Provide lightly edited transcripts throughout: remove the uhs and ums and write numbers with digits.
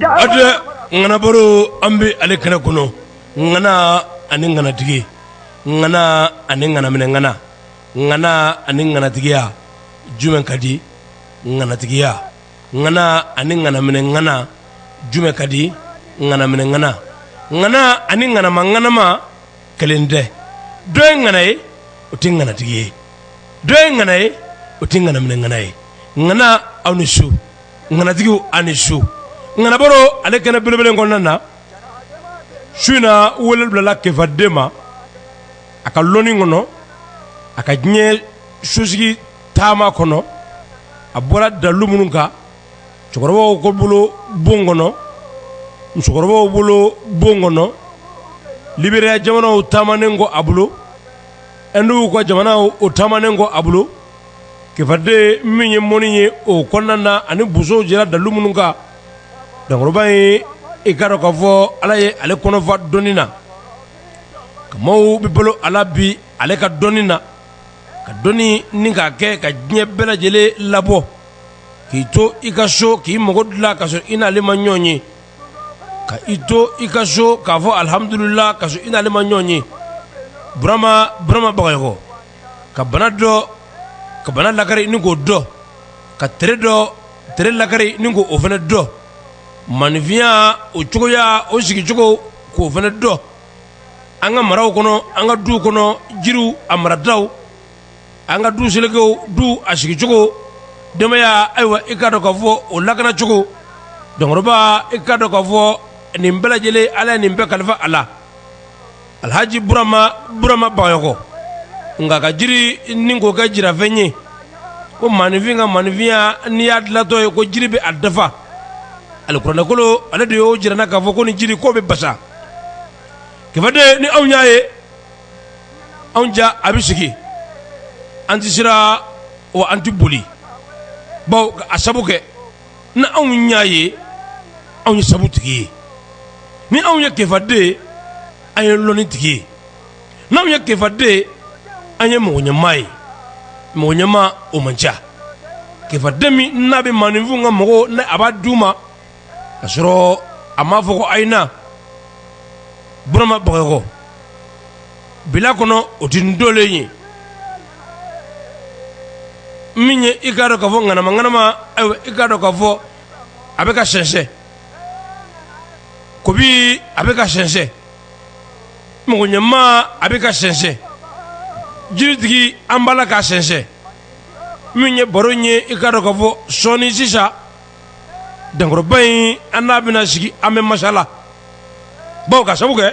ade ngana boro ambi ale kana kuno ngana ani ngana tigi ngana ani ngana mine ngana ani ngana tigiya jumen kadi ngana tigiya ngana ani ngana mine ngana jumen kadi ngana mine ngana ani ngana ma kelende do ngana e uti ngana tigiye do ngana e uti ngana mine ngana awni shu ngana tigiu ani shu ngana boro ale kana belebele ngonna shuna wolel bla kefa dema aka loni ngono aka nye shusigi tama kono abora dalu mununka chokorobo ko bulo bongono chokorobo bulo bongono libere jamana o tamanengo abulo endu ko jamana o tamanengo abulo kefade minye moninye o konnana ani buso jira dalu mununka dangorobai ikaro kafo alaye ale kono fa donina kamaw bibolo alabi ale ka donina ka doni ninga ke ka nye bela jele labo ki to ikasho ki mogodla kaso ina le manyonyi ka ito ikasho ka fo alhamdulillah kaso ina le manyonyi brama bagayo ka bana lakari ningo do ka tere lakari ningo ofene do manifia o cogoya o sigi cogo ko fana do anga maraw kono anga du kono jiru amradaw anga du selego du asigi cogo demaya aywa ikado ka fo o lagana cogo dongoroba ikado ka fo nimbela jele ala nimbe kalfa ala alhaji burama bayoko nga ka jiri ningo ka jira fenye ko manifia ni adlato ko jiri be adafa alquran kolo ala de yo jirana ka fo ko ni jiri ko be basa ke fade ni awnyaaye awnja abisiki anti sira wa anti buli baw asabuke na awnyaaye awny sabutigi ni awnya ke fade ay loni tigi na awnya ke fade anye mo nyama o manja ke fade mi nabe manivu nga mo na abaduma asro ama foko aina burama bagako bila kono otindole yi minye ikado kafo ngana ma ayo ikado kafo abeka shense kobi abeka shense mugonyama abeka shense jiritigi ambala ka shense minye boronye ikado kafo soni sisa dangoro bayi anabina sigi ame mashala bawo ka sabuke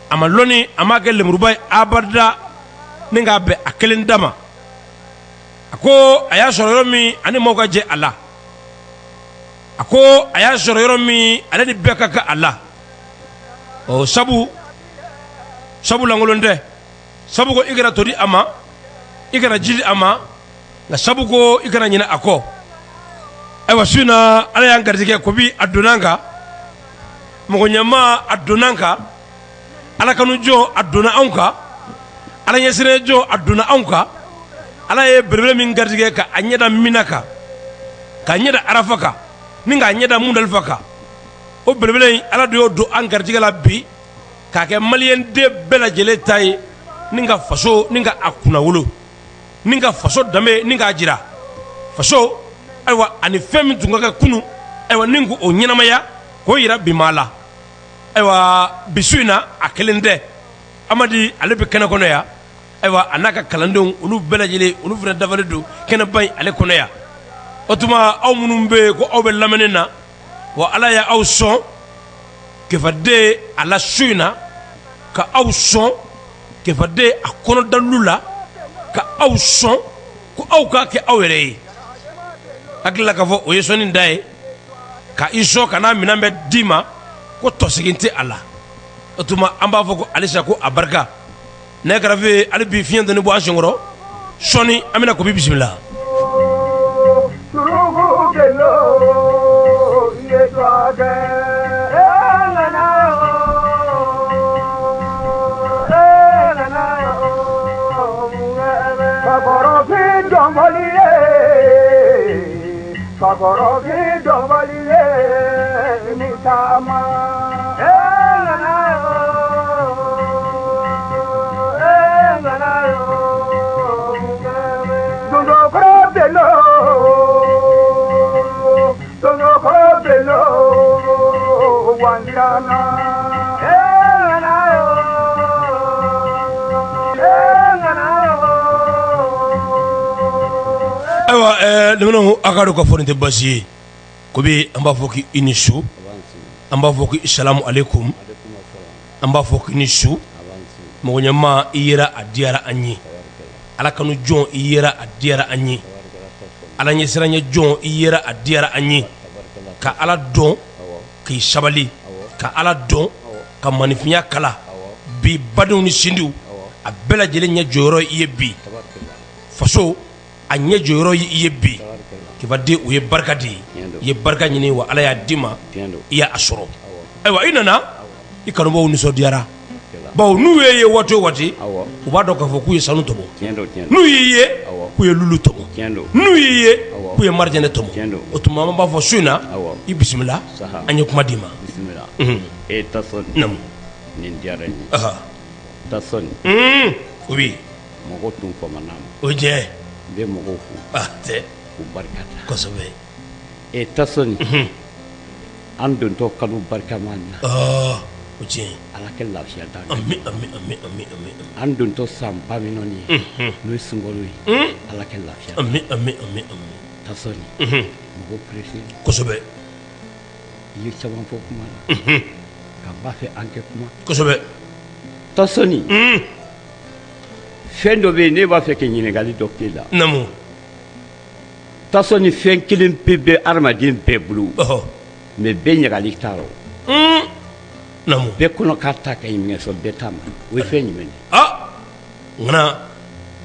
ama loni ama ke lemurubay abada ninga be akelen dama ako aya soro mi ani moga je Allah ako aya soro mi ani beka ka Allah o sabu langolonde sabu ko igara tori ama igara jili ama na sabu ko igara nyina ako aywa suna ala yang gardige ko bi adunanga mo nyama adunanga ala kanu jo aduna anka ala yesire jo aduna anka ala ye berbere min gardige ka anyeda minaka ka anyeda arafaka ninga anyeda mundal faka o berbere ala do an gardige la bi ka ke malien de bela jele tay ninga faso ninga akuna wolo ninga faso dame ninga jira faso aywa ani femi tunga kunu aywa ningu o nyenamaya ko yira bimala aywa bisuina akelende amadi alebe kana kono ya aywa anaka kalandon ulu belajele ulu fina davaledu kana bay ale kono ya otuma aw munumbe ko awbe lamenena wa ala ya aw son ke fade ala suina ka aw son ke fade akono dalula ka aw son ko aw ka ke awere akila ka fo o yesoni ndai ka iso kana minambe dima ko tosiginte ala otuma amba fo ko alisa ko abarka ne grave ali bi fiende ne bo ashongoro soni amina ko bi bismillah surugo gelo ye twage Sagoro ki dombaliye ni chama dondo kobelo wantana ayiwa lemanaw a ka dɔn k'a fɔ nin tɛ baasi ye ko bi an b'a fɔ k'i ni su an b'a fɔ k'i salamu aleykum an b'a fɔ k'i ni su mɔgɔ ɲɛmaa i yera a diyara an ye ala kanu jɔn i yera a diyara an ye ala ɲɛsiranya jɔn i yera a diyara an ye ka ala dɔn k'i sabali ka ala dɔn ka manifinya kala bi badenw ni sindiw a bɛɛ lajɛlen ɲɛ jɔyɔrɔ i ye bi faso a ɲɛ jɔyɔrɔ i ye bi kibaden u ye barika de ye i ye barika ɲini wa ala y'a d'i ma i y'a sɔrɔ ayiwa i nana i kanubaw nisɔndiyara bawo n'u ye ye waati o waati u b'a dɔn k'a fɔ k'u ye sanu tɔmɔ n'u y'i ye k'u ye lulu tɔmɔ n'u y'i ye k'u ye marijɛnɛ tɔmɔ o tuma an b'a fɔ su in na i bisimila an ye kuma d'i ma Tasoni namu nin diyara n ye Tasoni o bi mɔgɔ tun fama na ma o jɛ n bɛ mɔgɔw fo tɛ k'u barikada kosɛbɛ Tasoni an dontɔ kalo barikaman na o tiɲɛ ala kɛ lafiya d'an ami ami ami ami ami an dontɔ san ba minɔni ye n'o ye sunkalo ye ala kɛ lafiya ami ami ami ami Tasoni mɔgɔ pressé kosɛbɛ i ye caman fɔ kuma la ka ba fɛ an kɛ kuma kosɛbɛ Tasoni fɛn dɔ bɛ yen ne b'a fɛ ka ɲininkali dɔ k'e la namu Tasoni fɛn kelen pe bɛ adamaden bɛɛ bolo mais bɛɛ ɲagali t'a rɔ namu bɛɛ kɔnɔ k'a ta ka ɲi mɛ sɔrɔ bɛɛ t'a ma o ye fɛn jumɛn ye ŋana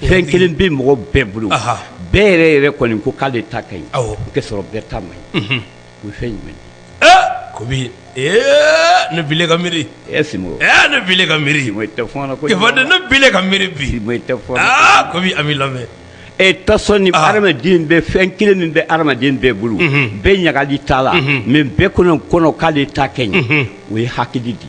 fɛn kelen bɛ mɔgɔ bɛɛ bolo bɛɛ yɛrɛ yɛrɛ kɔni ko k'ale ta ka ɲi awɔ k'a sɔrɔ bɛɛ t'a ma ɲi o ye fɛn jumɛn ye ko bi ne bile ka miiri Simo ne bile ka miiri Simo i tɛ fɔn na ko kibaden ne bile ka miiri bi Simo i tɛ fɔn na ko bi an b'i lamɛn Tasoni adamaden bɛ fɛn kelen min bɛ adamaden bɛɛ bolo bɛɛ ɲagali t'a la mais bɛɛ kɔnɔ k'ale ta ka ɲi o ye hakili di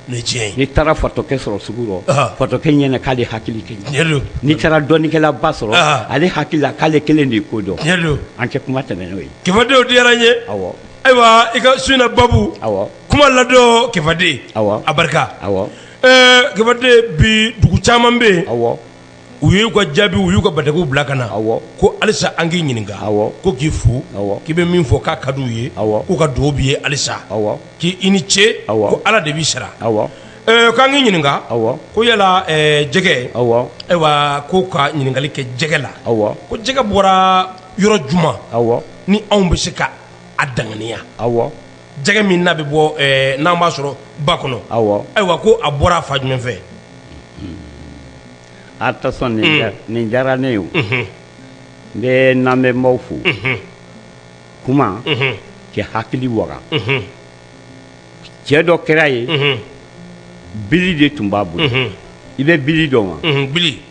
ne tiɲɛ ye n'i taara fatɔkɛ sɔrɔ sugu rɔ fatɔkɛ ɲɛna k'ale hakili ka ɲi tiɲɛ don n'i taara dɔnnikɛla ba sɔrɔ ale hakili la k'ale kelen de ye ko dɔn tiɲɛ don an kɛ kuma tɛmɛ n'o ye kibaden o diyara n ye awɔ ayiwa i ka su in na babu awɔ kuma ladon kibaden awɔ a barika awɔ kibaden bi dugu caman bɛ yen awɔ u y'u ka jaabi u y'u ka batakiw bila ka na awɔ ko halisa an k'i ɲininka awɔ ko k'i fo awɔ k'i bɛ min fɔ k'a ka d'u ye awɔ k'u ka dugawu b'i ye halisa awɔ k'i ni ce awɔ ko ala de b'i sara awɔ k'an k'i ɲininka awɔ ko yala jɛgɛ awɔ ayiwa ko ka ɲininkali kɛ jɛgɛ la awɔ ko jɛgɛ bɔra yɔrɔ juma awɔ ni anw bɛ se ka a danganiya awɔ jɛgɛ min n'a bɛ bɔ n'an b'a sɔrɔ ba kɔnɔ awɔ ayiwa ko a bɔra a fa jumɛn fɛ a Tasoni nin diyara ne ye o n bɛ n lamɛnbaaw fo kuma kɛ hakili waga cɛ dɔ kɛra ye bili de tun b'a bolo i bɛ bili dɔn wa bili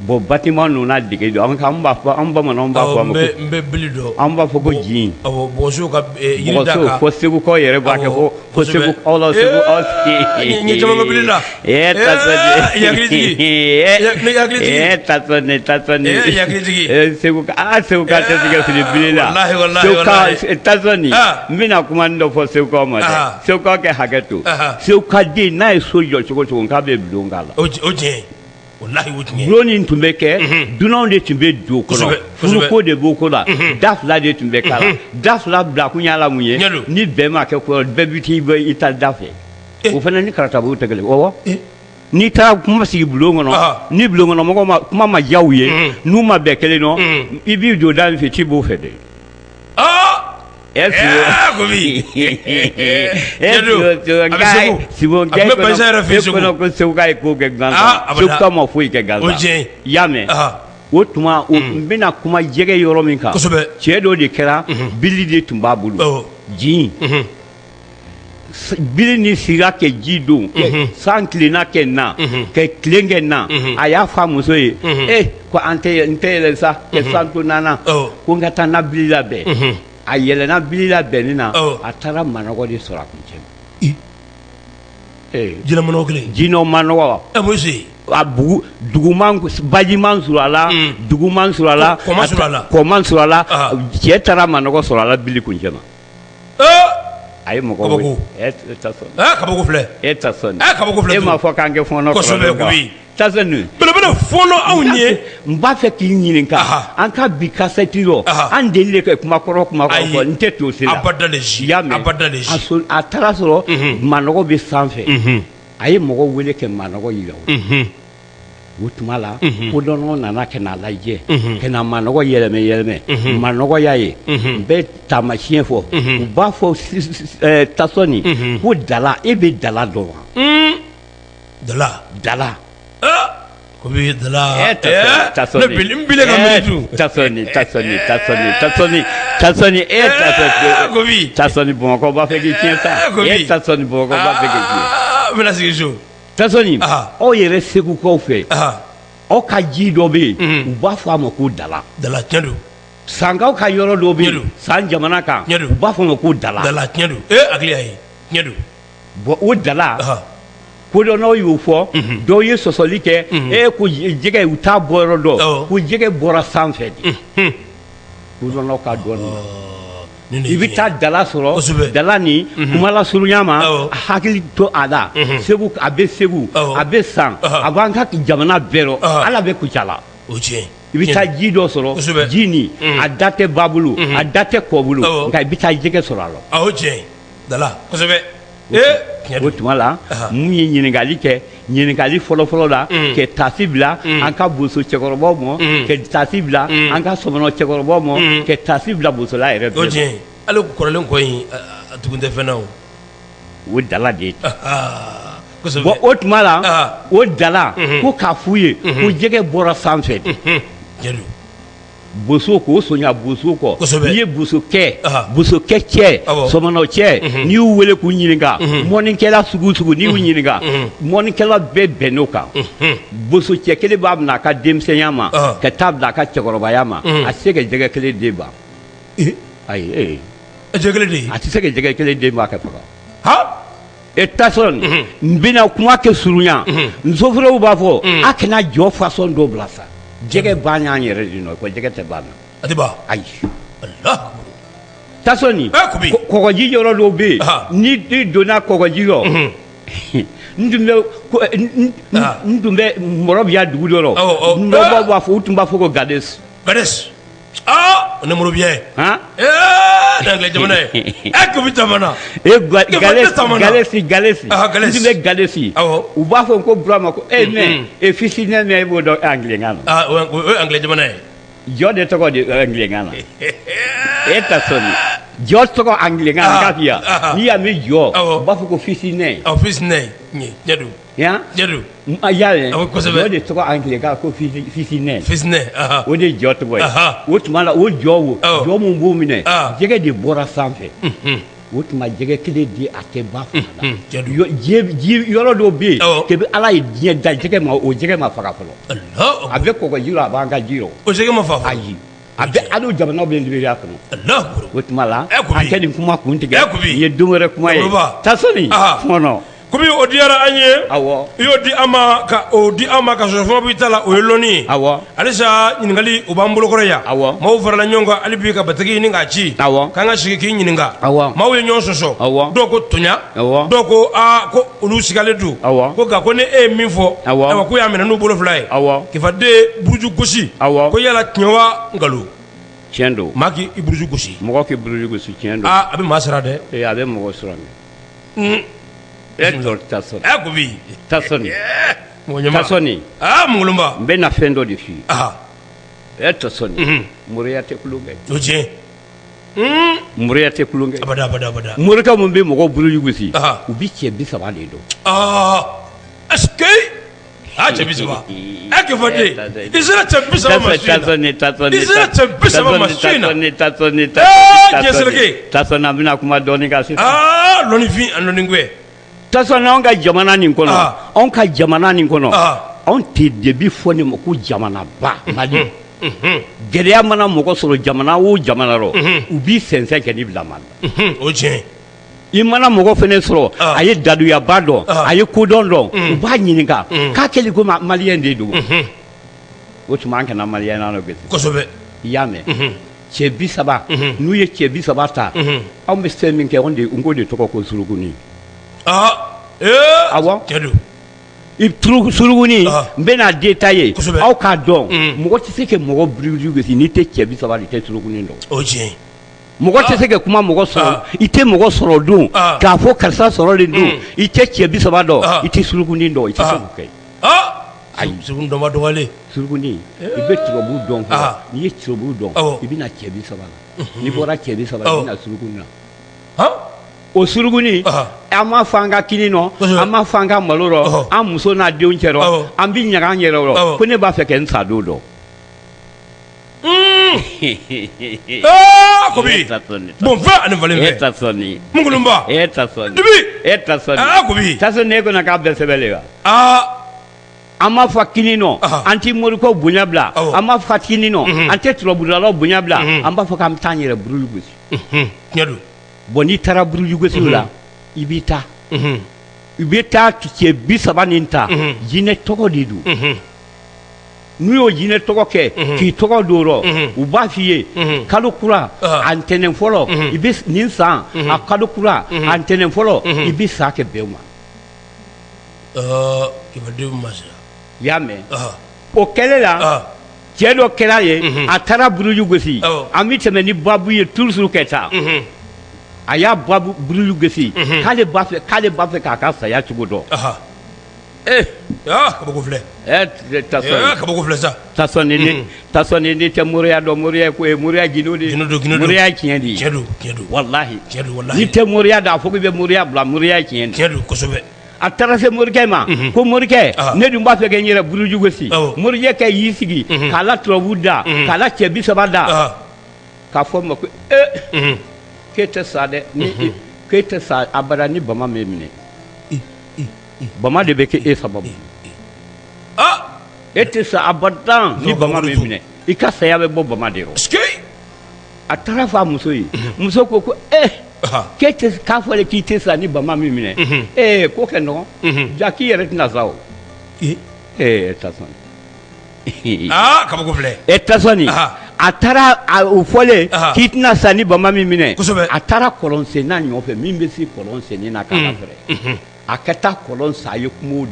bon bâtiment ninnu n'a dege dɔn an b'a fɔ an bamananw b'a fɔ a ma ko n bɛ bili dɔn an b'a fɔ ko jin awɔ bɔgɔsow ka yiri da bɔgɔso kan fo segukaw yɛrɛ b'a kɛ ko segu aw la segu aw n ye caman ka bili la Tasoni yakilitigi ne yakilitigi Tasoni yakilitigi seguka seguka tɛ se ka fili bili la wallahi Tasoni n bɛna kuma dɔ fɔ segukaw ma dɛ segukaw kɛ hakɛ to seguka den n'a ye so jɔ cogo o cogo k'a bɛ bulon k'a la o tiɲɛ wallahi o tiɲɛ bulon nin tun bɛ kɛ dunanw de tun bɛ don o kɔnɔ furuko de b'o ko la da fila de tun bɛ k'a la da fila bila kun y'a la mun ye ni bɛn ma kɛ ko bɛɛ bɛ t'i bɔ i ta da fɛ o fana ni karatabugu tɛ kelen awɔ n'i taara kuma sigi bulon kɔnɔ ni bulon kɔnɔ mɔgɔw ma kuma ma diya u ye n'u ma bɛn kelen nɔ i b'i don da min fɛ ci b'o fɛ dɛ kɔnɔ ko seguka ye ko kɛ gansan seguka ma foyi kɛ gansan i y'a mɛn o tuma n bɛna kuma jɛgɛ yɔrɔ min kan cɛ dɔ de kɛra bili de tun b'a bolo jin bili ni sigira kɛ ji don san tilenna kɛ na ka tilen kɛ na a y'a fɔ a muso ye ko n tɛ yɛlɛ sa ka san to nana ko n ka taa n na bili labɛn a yɛlɛnna bilila bɛnni na a taara manɔgɔ de sɔrɔ a kuncɛ jinɛ manɔgɔ kelen jinɛw manɔgɔ Moise a bugu duguman bajiman sɔrɔ a la duguman sɔrɔ a la kɔman sɔrɔ a la cɛ taara manɔgɔ sɔrɔ a la bili kuncɛ ma a ye mɔgɔ wele kabako filɛ kabako filɛ e m'a fɔ k'an kɛ fɔnɔ kosɛbɛ Kobi Tasoni belebele fɔlɔ anw ye n b'a fɛ k'i ɲininka an ka bi kasɛti rɔ an deli ka kuma kɔrɔ fɔ n tɛ to se la a taara sɔrɔ manɔgɔ bɛ sanfɛ a ye mɔgɔ wele kɛ manɔgɔ yira o tuma la kodɔnnaw nana ka n'a lajɛ ka na manɔgɔ yɛlɛmɛ manɔgɔ y'a ye n bɛ taamasiyɛn fɔ u b'a fɔ Tasoni ko dala e bɛ dala dɔn wa dala Kobi dala Tasoni Kobi Tasoni Bamakɔ b'a fɛ k'i tiɲɛ sa Tasoni Bamakɔ b'a fɛ k'i tiɲɛ bɛna sigi so Tasoni aw yɛrɛ segukaw fɛ aw ka ji dɔ bɛ yen u b'a fɔ a ma ko dala tiɲɛ don sankaw ka yɔrɔ dɔ bɛ yen san jamana kan u b'a fɔ a ma ko dala tiɲɛ don hakili y'a ye tiɲɛ don bon o dala kodɔnnaw y'o fɔ dɔw ye sɔsɔli kɛ ko jɛgɛ u t'a bɔ yɔrɔ dɔn ko jɛgɛ bɔra sanfɛ de kodɔnnaw ka dɔn i bɛ taa dala sɔrɔ dala nin kuma la surunya ma a hakili to a la segu a bɛ segu a bɛ san a b'an ka jamana bɛɛ rɔ ala bɛ kucala i bɛ taa ji dɔ sɔrɔ ji nin a da tɛ ba bolo a da tɛ kɔ bolo nka i bɛ taa jɛgɛ sɔrɔ a la o tiɲɛ dala kosɛbɛ o tuma la mun ye ɲininkali kɛ ɲininkali fɔlɔfɔlɔ la ka taasi bila an ka boso cɛkɔrɔbaw ma ka taasi bila an ka sɔmɔnɔ cɛkɔrɔbaw ma ka taasi bila bosola yɛrɛ bɛɛ o tiɲɛ ale kɔrɔlen kɔ in a tugun tɛ fɛn na o dala de ye bon o tuma la o dala ko k'a f'u ye ko jɛgɛ bɔra sanfɛ de boso k'o sonya boso kɔ n'i ye bosokɛ cɛ sɔmɔnɔ cɛ n'i y'u wele k'u ɲininka mɔnikɛla sugu n'i y'u ɲininka mɔnikɛla bɛɛ bɛn n'o kan boso cɛ kelen b'a bila a ka denmisɛnya ma ka taa bila a ka cɛkɔrɔbaya ma a tɛ se ka jɛgɛ kelen den ban ayi jɛgɛ kelen den a tɛ se ka jɛgɛ kelen den ban ka faga Tasoni n bɛna kuma kɛ surunya musofuruw b'a fɔ a kana jɔ façon dɔ bila sa jɛgɛ ban y'an yɛrɛ de nɔ ko jɛgɛ tɛ ban na a tɛ ban ayi Tasoni kɔgɔji yɔrɔ dɔw bɛ yen n'i donna kɔgɔji yɔrɔ n tun bɛ Mɔrɔbiya dugu dɔ la dɔw b'a fɔ u tun b'a fɔ ko Gadesi o ni Mɔrɔbiya dangilɛ jamana ye Kobi jamana Galesi n tun bɛ Galesi u b'a fɔ ko Burama ko mais fisi ne mɛ e b'o dɔn angilɛkan na o ye angilɛ jamana ye jɔ de tɔgɔ de angilɛkan na Tasoni jɔ tɔgɔ angilɛkan na k'a f'i ya n'i y'a mɛn jɔ u b'a fɔ ko fisi ne fisi ne ɲɛ don a y'a ye jɔ de tɔgɔ angilɛkan ko fisi ne o de jɔ tɔgɔ ye o tuma la o jɔ mun b'o minɛ jɛgɛ de bɔra sanfɛ o tuma jɛgɛ kelen di a tɛ ba fanga la yɔrɔ dɔw bɛ yen k'e ala ye diɲɛ da jɛgɛ ma o jɛgɛ ma faga fɔlɔ a bɛ kɔgɔji la a b'an ka ji rɔ o jɛgɛ ma faga ayi a bɛ hali jamanaw bɛ liberiya kɔnɔ o tuma la an tɛ nin kuma kun tigɛ nin ye don wɛrɛ kuma ye Tasoni fɔnɔ Kobi o diyara an ye i y'o di an ma ka sɔrɔ fɛn b'i ta la o ye lɔnni ye halisa ɲininkali o b'an bolokɔrɔ yan maaw farala ɲɔgɔn kan hali bi ka batigi ɲini k'a ci k'an ka sigi k'i ɲininka maaw ye ɲɔgɔn sɔsɔ dɔw ko toɲa dɔw ko ko olu sigalen don ko nka ko ni e ye min fɔ ayiwa ko y'a minɛ n'u bolo fila ye kifaden buruju gosi ko yala tiɲɛ wa nkalon tiɲɛ don maa k'i buruju gosi mɔgɔ k'i buruju gosi tiɲɛ don a bɛ maa sara dɛ a bɛ mɔgɔ sɔrɔ Tasoni Kobi Tasoni Mungulumba n bɛna fɛn dɔ de f'i ye Tasoni moriya tɛ kulonkɛ o tiɲɛ moriya tɛ kulonkɛ abada morikɛ mun bɛ mɔgɔw buruju gosi u bi cɛ 30 de dɔn est-ce que cɛ 30 kifaden i sera cɛ 30 ma su in na i sera cɛ 30 ma su in na Tasoni an bɛna kuma dɔɔni kan sisan lɔnnifin a lɔnnikɛ Tasoni anw ka jamana nin kɔnɔ anw tɛ debi fɔ ne ma ko jamanaba Mali gɛlɛya mana mɔgɔ sɔrɔ jamana o jamana rɔ u b'i sɛnsɛn kɛ n'i bila maa la o tiɲɛ i mana mɔgɔ fɛnɛ sɔrɔ a ye daduyaba dɔn a ye kodɔn dɔn u b'a ɲininka k'a kɛli ko maliyɛn de don o tuma an kana maliyɛn na nɔ gɛsi kosɛbɛ i y'a mɛn cɛ 30 n'u ye cɛ 30 ta anw bɛ fɛn min kɛ n k'o de tɔgɔ ko surukunin awɔ cɛ don surukunin n bɛna détailler aw k'a dɔn mɔgɔ tɛ se ka mɔgɔ buruju gosi n'i tɛ cɛ 30 i tɛ surukunin dɔn o tiɲɛ mɔgɔ tɛ se ka kuma mɔgɔ sɔrɔ i tɛ mɔgɔ sɔrɔ don k'a fɔ karisa sɔrɔlen don i tɛ cɛ 30 dɔn i tɛ surukunin dɔn i tɛ se k'o kɛ ayi surukunin dɔnba dɔgɔyalen surukunin i bɛ turabu dɔn fɔlɔ n'i ye turabu dɔn i bɛna cɛ 30 la n'i bɔra cɛ 30 la i bɛna surukunin na o surukunin an m'a fɔ an ka kini nɔ an m'a fɔ an ka malo rɔ an muso n'a denw cɛ rɔ an bɛ ɲaga an yɛrɛ rɔ ko ne b'a fɛ kɛ n sa don dɔn Kobi bon fa ani valen fɛ ta sɔnni mungulumba ta sɔnni dibi ta sɔnni Kobi ta sɔnni e kɔnɔ k'a bɛɛ sɛbɛnlen wa an m'a fɔ kini nɔ an tɛ moriko bonya bila an m'a fɔ kini nɔ an tɛ turabudalaw bonya bila an b'a fɔ k'an bɛ taa an yɛrɛ buruju gosi tiɲɛ don bon n'i taara buruju gosiw la i b'i ta i bɛ taa cɛ 30 nin ta jinɛ tɔgɔ de don n'u y'o jinɛ tɔgɔ kɛ k'i tɔgɔ don rɔ u b'a f'i ye kalo kura a ntɛnɛn fɔlɔ i bɛ nin san a kalo kura a ntɛnɛn fɔlɔ i bɛ sa kɛ bɛɛ ma kibadenw ma se i y'a mɛn o kɛlen la cɛ dɔ kɛra ye a taara buruju gosi an bɛ tɛmɛ ni babu ye toujours kɛ taa a y'a babu buruju gosi k'ale b'a fɛ k'a ka saya cogo dɔn kabako filɛ kabako filɛ sa ta sɔnni ne tɛ moriya dɔn moriya ko ye moriya gindo de moriya ye tiɲɛ de ye tiɲɛ don walahi n'i tɛ moriya dɔn a fɔ k'i bɛ moriya bila moriya ye tiɲɛ de tiɲɛ don kosɛbɛ a taara se morikɛ ma ko morikɛ ne dun b'a fɛ kɛ n yɛrɛ buruju gosi morikɛ y'i sigi k'a la turabu da k'a la cɛ 30 da k'a fɔ ma ko k'e tɛ sa dɛ k'e tɛ sa abada ni bama m'e minɛ bama de bɛ kɛ e sababu e tɛ sa abadan ni bama m'e minɛ i ka saya bɛ bɔ bama de rɔ a taara fɔ a muso ye muso ko k'e tɛ k'a fɔle k'i tɛ sa ni bama m'e minɛ ko kɛ nɔgɔn ja k'i yɛrɛ tɛna sa o ta sɔnni kabako filɛ ta sɔnni a taara o fɔlen k'i tɛna sa ni bama m'e minɛ a taara kɔlɔn senna ɲɔfɛ min bɛ se kɔlɔn senni na k'a lafɛrɛ a ka taa kɔlɔn sa a ye kungo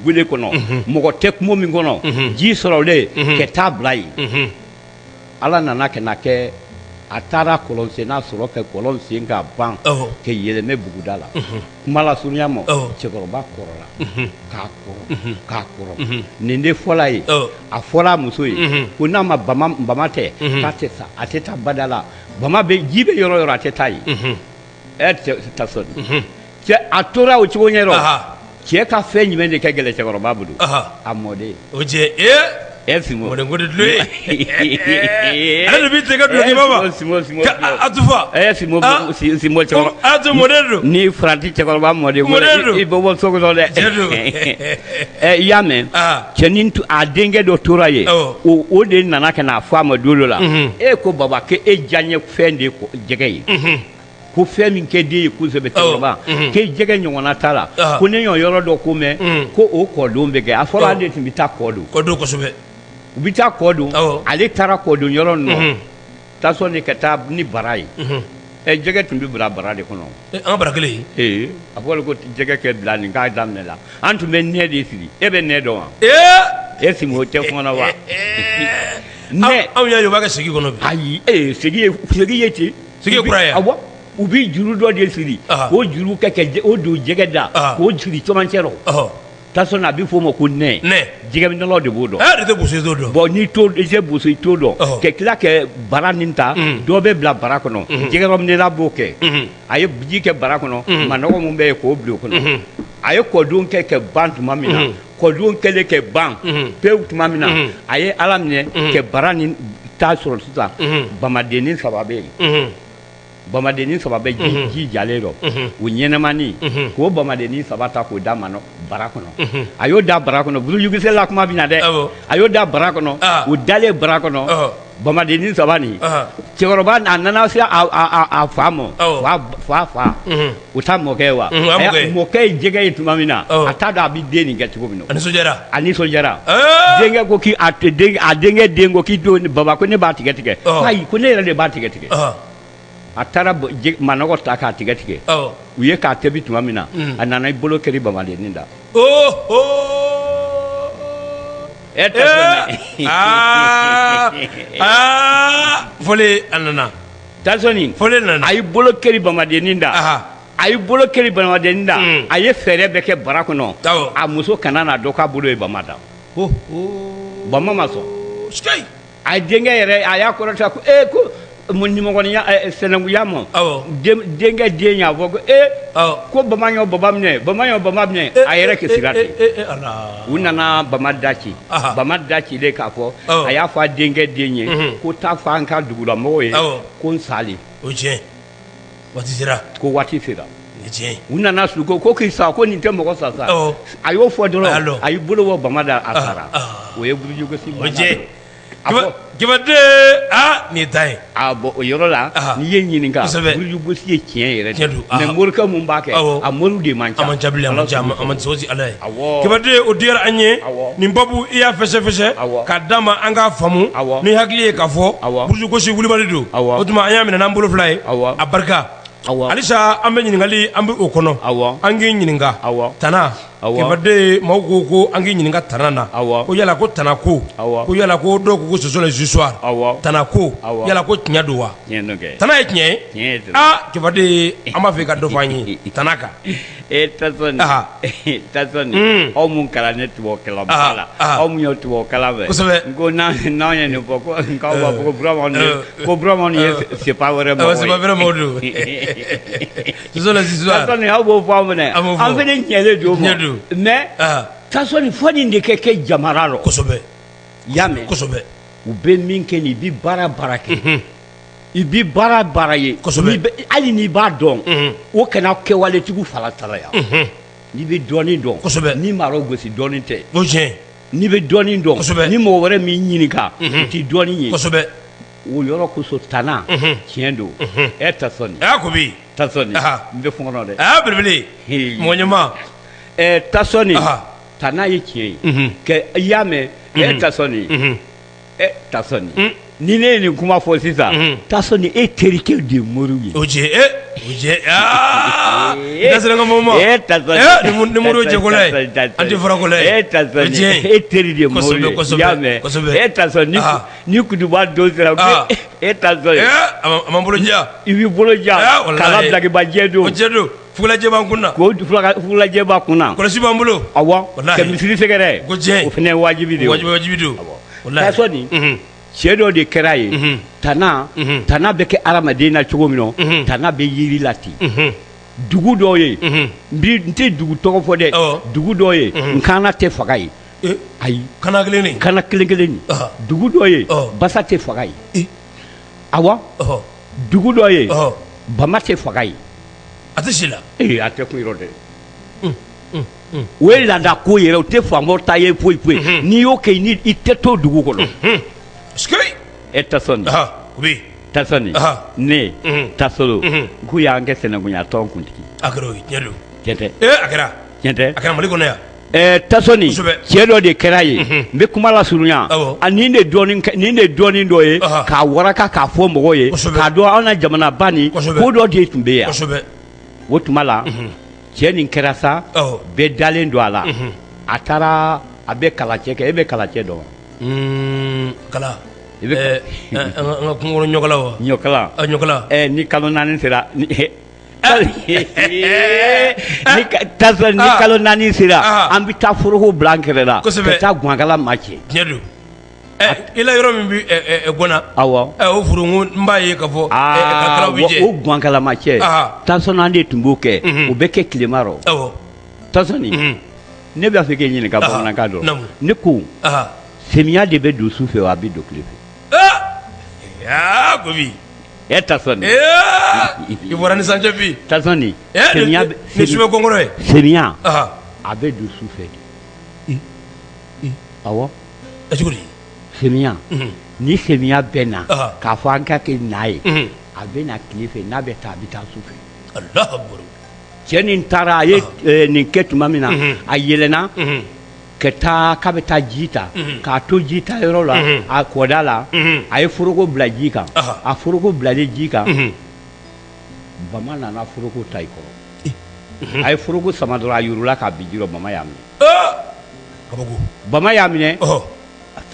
wele kɔnɔ mɔgɔ tɛ kungo min kɔnɔ ji sɔrɔlen ka taa bila yen ala nana ka na kɛ a taara kɔlɔn senna sɔrɔ ka kɔlɔn sen ka ban ka yɛlɛmɛ buguda la kuma la surunya ma cɛkɔrɔba kɔrɔla k'a kɔrɔ nin de fɔla ye a fɔra a muso ye ko n'a ma bama tɛ k'a tɛ sa a tɛ taa bada la bama bɛ ji bɛ yɔrɔ o yɔrɔ a tɛ taa yen ta sɔnni cɛ a tora o cogo ɲɛ rɔ cɛ ka fɛn jumɛn de kɛ gɛlɛn cɛkɔrɔba bolo a mɔden o cɛ Simo mɔden ko de dulo ye ale de b'i tigɛ duloki ma Simo a tu fa Simo cɛkɔrɔba a tu mɔden don ni faranti cɛkɔrɔba mɔden i bɛ bɔ so kɔnɔ dɛ i y'a mɛn cɛ ni a denkɛ dɔ tora ye o de nana ka na fɔ a ma don dɔ la ko baba ko e diya n ye fɛn de jɛgɛ ye ko fɛn min kɛ den ye kosɛbɛ cɛkɔrɔba k'e jɛgɛ ɲɔgɔnna t'a la ko ne y'o yɔrɔ dɔ ko mɛn ko o kɔdon bɛ kɛ a fɔra ale tun bɛ taa kɔdon kosɛbɛ u bɛ taa kɔdon ale taara kɔdon yɔrɔ ninnu tasɔn de ka taa ni bara ye jɛgɛ tun bɛ bila bara de kɔnɔ an bara kelen a fɔra ko jɛgɛ kɛ bila nin k'a daminɛ la an tun bɛ nɛ de siri e bɛ nɛ dɔn wa e sigi o tɛ kɔnɔ wa nɛ anw y'a ye u b'a kɛ segi kɔnɔ bi ayi segi ye ten segi ye kura ye awɔ u bɛ juru dɔ de siri o juru o don jɛgɛ da k'o siri cɛmancɛ rɔ tasɔn a bɛ f'o ma ko nɛ jɛgɛminɛlaw de b'o dɔn de tɛ boso t'o dɔn bon n'i t'o i boso i t'o dɔn ka tila kɛ bara nin ta dɔ bɛ bila bara kɔnɔ jɛgɛminɛla b'o kɛ a ye ji kɛ bara kɔnɔ manɔgɔ min bɛ yen k'o bila o kɔnɔ a ye kɔdon kɛ ka ban tuma min na kɔdon kɛlen ka ban pewu tuma min na a ye ala minɛ ka bara nin ta sɔrɔ sisan bamadennin 3 bɛ yen bamadennin 3 bɛ ji jalen rɔ o ɲɛnɛmani k'o bamadennin 3 ta k'o da bara kɔnɔ a y'o da bara kɔnɔ burujugusɛla kuma bɛ na dɛ a y'o da bara kɔnɔ u dalen bara kɔnɔ bamadennin 3 nin cɛkɔrɔba a nana se a fa ma fa u ta mɔkɛ wa mɔkɛ ye jɛgɛ ye tuma min na a t'a dɔn a bɛ den nin kɛ cogo min na a nisɔndiyara denkɛ ko a denkɛ den ko k'i don baba ko ne b'a tigɛ tigɛ ayi ko ne yɛrɛ de b'a tigɛ tigɛ a taara manɔgɔ ta k'a tigɛ tigɛ u ye k'a tobi tuma min na a nana i bolo kɛri bamadennin da fole a nana Tasoni fole nana a y'i bolo kɛri bamadennin da a y'i bolo kɛri bamadennin da a ye fɛɛrɛ bɛɛ kɛ bara kɔnɔ a muso kana na dɔ k'a bolo ye bama da bama ma sɔn a denkɛ yɛrɛ a y'a kɔrɔta ko ko nimɔgɔniya sɛnɛkuya ma denkɛ den y'a fɔ ko ko bamaɲɔ baba minɛ a yɛrɛ kɛ sira ten u nana bama da ci bama da cilen k'a fɔ a y'a fɔ a denkɛ den ye ko taa fɔ an ka dugulamɔgɔw ye ko n sali o tiɲɛ waati sera ko waati sera u nana su ko k'i sa ko nin tɛ mɔgɔ sa sa a y'o fɔ dɔrɔn a y'i bolo bɔ bama da a sara o ye burujugosi Kibaden nin ta ye bɔn o yɔrɔ la n'i ye ɲininka burujugosi ye tiɲɛ yɛrɛ mais morikɛ mun b'a kɛ a moriw de man ca a man ca bilen a man sosi ala ye Kibaden o diyara an ye nin babu i y'a fɛsɛ k'a d'a ma an k'a faamu ni hakili ye k'a fɔ burujugosi wulibali don o tuma an y'a minɛ n'an bolo fila ye a barika halisa an bɛ ɲininkali an bɛ o kɔnɔ an k'i ɲininka tana Kibaden maaw ko an k'i ɲininka tana na ko yala ko tana ko ko yala ko dɔw ko soso le jussoir tana ko yala ko tiɲɛ don wa tana ye tiɲɛ ye Kibaden an b'a fɛ ka dɔ fɔ an ye tana kan Tasoni aw mun kalan ne tubabukɛla ba la aw mun ye tubabukɛla fɛ n ko n'an ye nin fɔ ko k'aw b'a fɔ ko Burama nin ye c'est pas vrai mɔgɔ ye c'est pas vrai mɔgɔ don soso le jussoir Tasoni aw b'o fɔ an fɛnɛ an fɛnɛ ɲɛlen don ma mais Tasoni fɔ nin de kɛ jamana la kosɛbɛ i y'a mɛn kosɛbɛ u bɛ min kɛ nin i bɛ baara kɛ i bɛ baara ye hali n'i b'a dɔn o kana kɛwaletigiw falatala yan n'i bɛ dɔɔnin dɔn kosɛbɛ ni maa gosi dɔɔnin tɛ o tiɲɛ n'i bɛ dɔɔnin dɔn kosɛbɛ ni mɔgɔ wɛrɛ min ɲininka o tɛ dɔɔnin ye kosɛbɛ o yɔrɔ kosɔn tana tiɲɛ don Tasoni ko bi Tasoni n bɛ fɔn kɔnɔ dɛ belebele mɔgɔ ɲɛma Tasoni tana ye tiɲɛ ye kɛ i y'a mɛn Tasoni Tasoni ni ne ye nin kuma fɔ sisan Tasoni e terikɛ de ye moriw ye o tiɲɛ i da sera n ka mɔgɔ ma Tasoni ni moriw jɛkola ye an tɛ farakola ye Tasoni e teri de ye moriw ye i y'a mɛn Tasoni ni kutuba don sera Tasoni a man bolo diya i b'i bolo diya kala bilakiba jɛ don o jɛ don fugulajɛ b'an kun na fugulajɛ b'a kun na kɔlɔsi b'an bolo awɔ ka misiri sɛgɛrɛ ko tiɲɛ o fana ye wajibi de ye wajibi don Tasoni cɛ dɔ de kɛra ye tana bɛ kɛ adamaden na cogo min na tana bɛ yiri la ten dugu dɔw ye n tɛ dugu tɔgɔ fɔ dɛ dugu dɔw ye n kaana tɛ faga ye ayi kana kelen nin dugu dɔ ye basa tɛ faga ye awɔ dugu dɔ ye bama tɛ faga ye a tɛ si la a tɛ kun yɔrɔ dɛ o ye laada ko yɛrɛ o tɛ faamaw ta ye foyi n'i y'o kɛ ni i tɛ to dugu kɔnɔ Tasoni Tasoni ne Tasolo k'u y'an kɛ sɛnɛkunya tɔn kuntigi a kɛra o ye tiɲɛ don tiɲɛ tɛ a kɛra Mali kɔnɔ yan Tasoni cɛ dɔ de kɛra ye n bɛ kuma la surunya nin de dɔɔnin dɔ ye k'a waraka k'a fɔ mɔgɔw ye k'a dɔn an ka jamana ba nin ko dɔ de tun bɛ yan o tuma la cɛ nin kɛra sa bɛɛ dalen don a la a taara a bɛ kalacɛ kɛ e bɛ kalacɛ dɔn kala an ka kungolo ɲɔkala wa ɲɔkala ni kalo 4 sera Tasoni ni kalo 4 sera an bɛ taa foroko bila an kɛrɛ la ka taa guwankala ma cɛ tiɲɛ don i la yɔrɔ min bɛ Gɔna awɔ o furu n b'a ye ka fɔ kalaw bɛ jɛ o guwankala ma cɛ Tasoni an de tun b'o kɛ o bɛ kɛ tilema rɔ Tasoni ne b'a fɛ k'e ɲininka bamanankan dɔ ne ko semiya de bɛ don su fɛ wa a bɛ don tile fɛ ko bi Tasoni i bɔra ni sanjɛ bi Tasoni ni su bɛ kɔnkɔrɔ ye semiya a bɛ don su fɛ de awɔ cogo di semiya ni semiya bɛ na k'a fɔ an ka kɛ na ye a bɛ na tile fɛ n'a bɛ taa a bɛ taa su fɛ Allahu Akbar cɛ nin taara a ye nin kɛ tuma min na a yɛlɛnna k'a bɛ taa ji ta k'a to ji ta yɔrɔ la a kɔda la a ye foroko bila ji kan a foroko bilalen ji kan bama nana foroko ta i kɔrɔ a ye foroko sama dɔrɔn a yurula k'a bin ji rɔ bama y'a minɛ bama y'a minɛ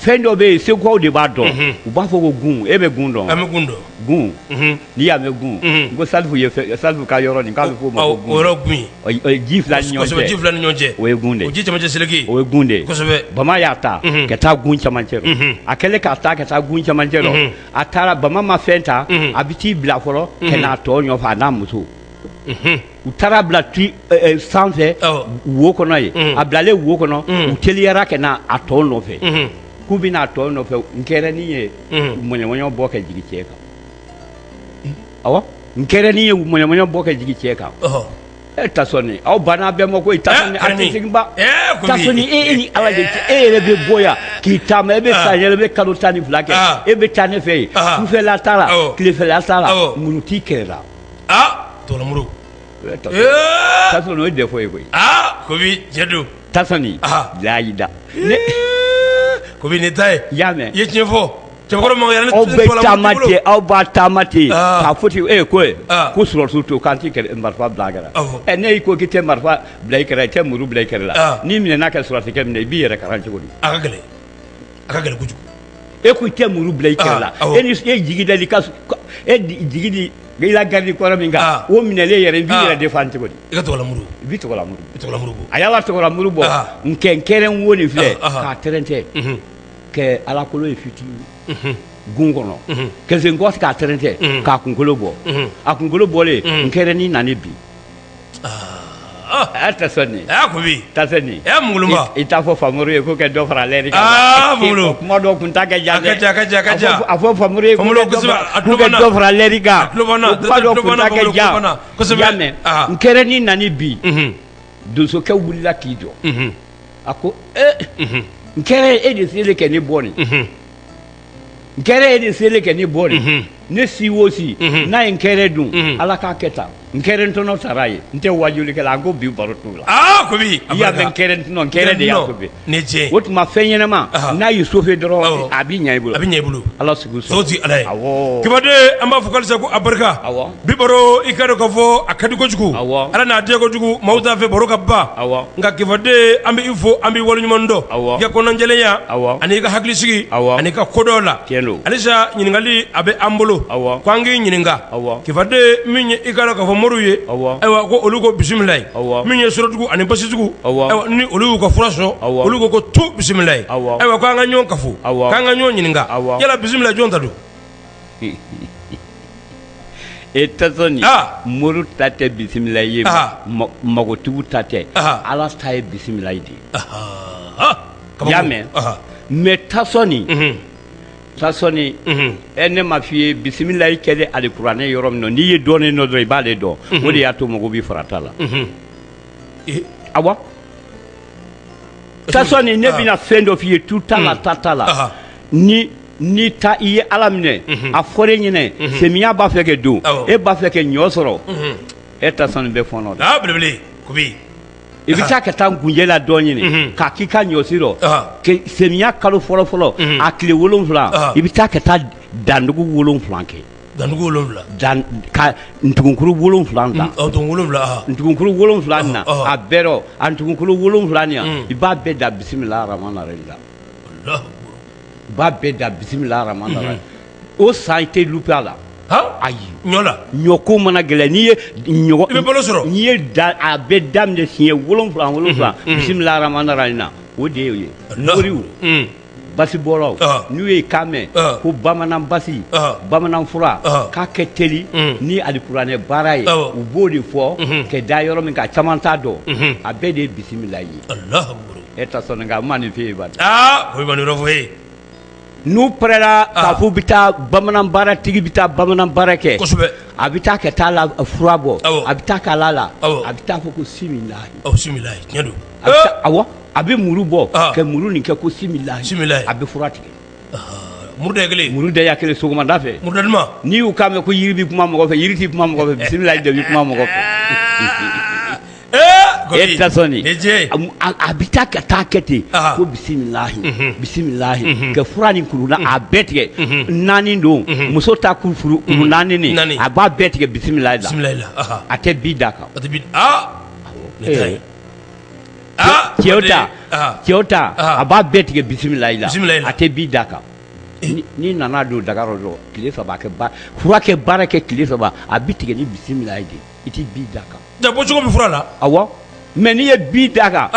fɛn dɔ bɛ yen segukaw de b'a dɔn u b'a fɔ ko gun e bɛ gun dɔn gun n'i y'a mɛn gun n ko Salifu ka yɔrɔ nin k'a bɛ fɔ o ma ko gun o yɔrɔ gun ji fila ni ɲɔgɔn cɛ o ye gun de o ji cɛmancɛ seleke o ye gun de bama y'a ta ka taa gun cɛmancɛ rɔ a kɛlen k'a ta ka taa gun cɛmancɛ rɔ a taara bama ma fɛn ta a bɛ t'i bila fɔlɔ ka n'a tɔ ɲɔfɛ a n'a muso u taara bila sanfɛ wo kɔnɔ ye a bilalen wo kɔnɔ u teliyara ka na a tɔ nɔfɛ k'u bɛna a tɔ nɔfɛ nkɛrɛnin ye mɔɲɔmɔɲɔ bɔ ka jigin cɛ kan awɔ nkɛrɛnin ye mɔɲɔmɔɲɔ bɔ ka jigin cɛ kan Tasɔni aw banna bɛɛ ma ko Tasɔni a tɛ segin ba Tasɔni e ni Ala de cɛ e yɛrɛ bɛ bɔ yan k'i taama e bɛ san yɛrɛ bɛ kalo 12 kɛ e bɛ taa ne fɛ yen sufɛla t'a la tilefɛla t'a la muru t'i kɛrɛ la tɔlɔmuru Tasɔni o ye dɛfɔ ye koyi Kobi cɛ don Tasɔni layida Kobi nin ta ye i y'a mɛn i ye tiɲɛ fɔ cɛkɔrɔba ma yɛrɛ aw bɛ taama ten aw b'a taama ten k'a fɔ ten ko sɔrɔsiw to k'an ti marifa bila a kɛrɛ ne y'i ko k'i tɛ marifa bila i kɛrɛ i tɛ muru bila i kɛrɛ la n'i minɛna kɛ sɔrɔsikɛ minɛ i b'i yɛrɛ karan cogo di a ka gɛlɛn kojugu e ko i tɛ muru bila i kɛrɛ la e jigi da e jigi di i la garidi kɔrɔ min kan o minɛlen yɛrɛ i b'i yɛrɛ défendre cogo di i ka tɔgɔlamuru i b'i tɔgɔlamuru bɔ a y'a la tɔgɔlamuru bɔ nkɛnkɛrɛn wo nin filɛ k'a tɛrɛntɛ kɛ alakolo ye fitinin gun kɔnɔ kɛsenkɔsi k'a tɛrɛntɛ k'a kunkolo bɔ a kunkolo bɔlen nkɛrɛnin nani bi Tasɔni Tasɔni munguluma i t'a fɔ Famori ye ko kɛ dɔ fara lɛri kan mungulu kuma dɔ kun t'a kɛ jan dɛ a ka ja a fɔ Famori ye ko kɛ dɔ fara lɛri kan kuma dɔ kun t'a kɛ jan y'a mɛn nkɛrɛnin nani bi donsokɛ wulila k'i jɔ a ko nkɛrɛ e de selen kɛ ne bɔ nin nkɛrɛ e de selen kɛ ne bɔ nin ne si o si n'a ye nkɛrɛ dun Ala k'a kɛ tan nkɛrɛ ntɔnɔ sara ye n tɛ wajulikɛla an ko bi baro t'o la Kobi i y'a mɛn nkɛrɛ ntɔnɔ nkɛrɛ de y'a tobi ni tiɲɛ o tuma fɛn ɲɛnama n'a y'i sauvé dɔrɔn a b'i ɲɛ i bolo Ala sugu sɔn ti Ala ye kibaden an b'a fɔ halisa ko a barika bi baro i ka dɔn k'a fɔ a ka di kojugu Ala n'a diya kojugu maaw t'a fɛ baro ka ban nka kibaden an bɛ i fo an b'i waleɲuman dɔn i ka kɔnɔjɛlenya ani i ka hakilisigi ani i ka kodɔn la halisa ɲininkali a bɛ an bolo ko an k'i ɲininka kibaden min ye i ka dɔn k'a fɔ Moriw ye ayiwa ko olu ko bisimilayi min ye sɔrɔtugu ani basitugu ayiwa ni olu y'u ka fura sɔrɔ olu ko ko tu bisimilayi ayiwa ko an ka ɲɔgɔn kafo k'an ka ɲɔgɔn ɲininka yala bisimilayi jɔn ta don e Tasɔni Moriw ta tɛ bisimilayi ye magotigiw ta tɛ Ala ta ye bisimilayi de ye i y'a mɛn mais Tasɔni ne ma f'i ye bisimilayi kɛlen alikuranɛ yɔrɔ min na n'i ye dɔɔnin dɔn dɔrɔn i b'ale dɔn o de y'a to mɔgɔw bɛ farata la awɔ Tasɔni ne bɛna fɛn dɔ f'i ye tu t'a la ta t'a la ni ta i ye Ala minɛ a fɔra e ɲɛna semiya b'a fɛ kɛ don e b'a fɛ kɛ ɲɔ sɔrɔ e Tasɔni bɛ fɔɔnɔ de belebele Kobi i bɛ taa ka taa ngunjɛ la dɔ ɲini k'a k'i ka ɲɔsi rɔ semiya kalo fɔlɔ a tile 7 i bɛ taa ka taa dandugu 7 kɛ dandugu 7 ka ntugunkuru 7 ta ntugunkuru 7 na a bɛɛ rɔ a ntugunkuru 7 nin i b'a bɛɛ da bisimilahi rahmani rahim la i b'a bɛɛ da bisimilahi rahmani rahim o san i tɛ lupe a la ayi ɲɔko mana gɛlɛn n'i ye ɲɔgɔn i bɛ balo sɔrɔ n'i ye a bɛ daminɛ siɲɛ 7 bisimilahi rahmani rahim na o de ye Moriw basibɔlaw n'u ye kan mɛn ko bamanan basi bamanan fura k'a kɛ teli ni alikuranɛ baara ye u b'o de fɔ kɛ da yɔrɔ min ka caman t'a dɔn a bɛɛ de ye bisimilayi ye e Tasɔni nka n ma nin f'e ye bani o ye bani yɔrɔ fɔ e ye n'u pɛrɛla k'a fɔ bɛ taa bamanan baaratigi bɛ taa bamanan baara kɛ a bɛ taa ka taa la fura bɔ a bɛ taa k'a la a bɛ taa fɔ ko similahi similahi tiɲɛ don awɔ a bɛ muru bɔ ka muru nin kɛ ko similahi a bɛ fura tigɛ muru daya kelen sɔgɔmada fɛ n'i y'u k'a mɛn ko yiri bɛ kuma mɔgɔ fɛ yiri tɛ kuma mɔgɔ fɛ bisimilahi de bɛ kuma mɔgɔ fɛ e ta sɔnni a bɛ taa ka taa kɛ ten ko bisimilahi bisimilahi ka fura nin kurula a bɛɛ tigɛ naani don muso ta kuru naani nin a b'a bɛɛ tigɛ bisimilahi la a tɛ bi da kan cɛw ta a b'a bɛɛ tigɛ bisimilahi la a tɛ bi da kan n'i nana don Dakar dɔrɔn tile 3 fura kɛ baara kɛ tile 3 a bɛ tigɛ ni bisimilahi de i tɛ bi da kan. Bɔ cogo bɛ fura la. Awɔ mais n'i ye bi da kan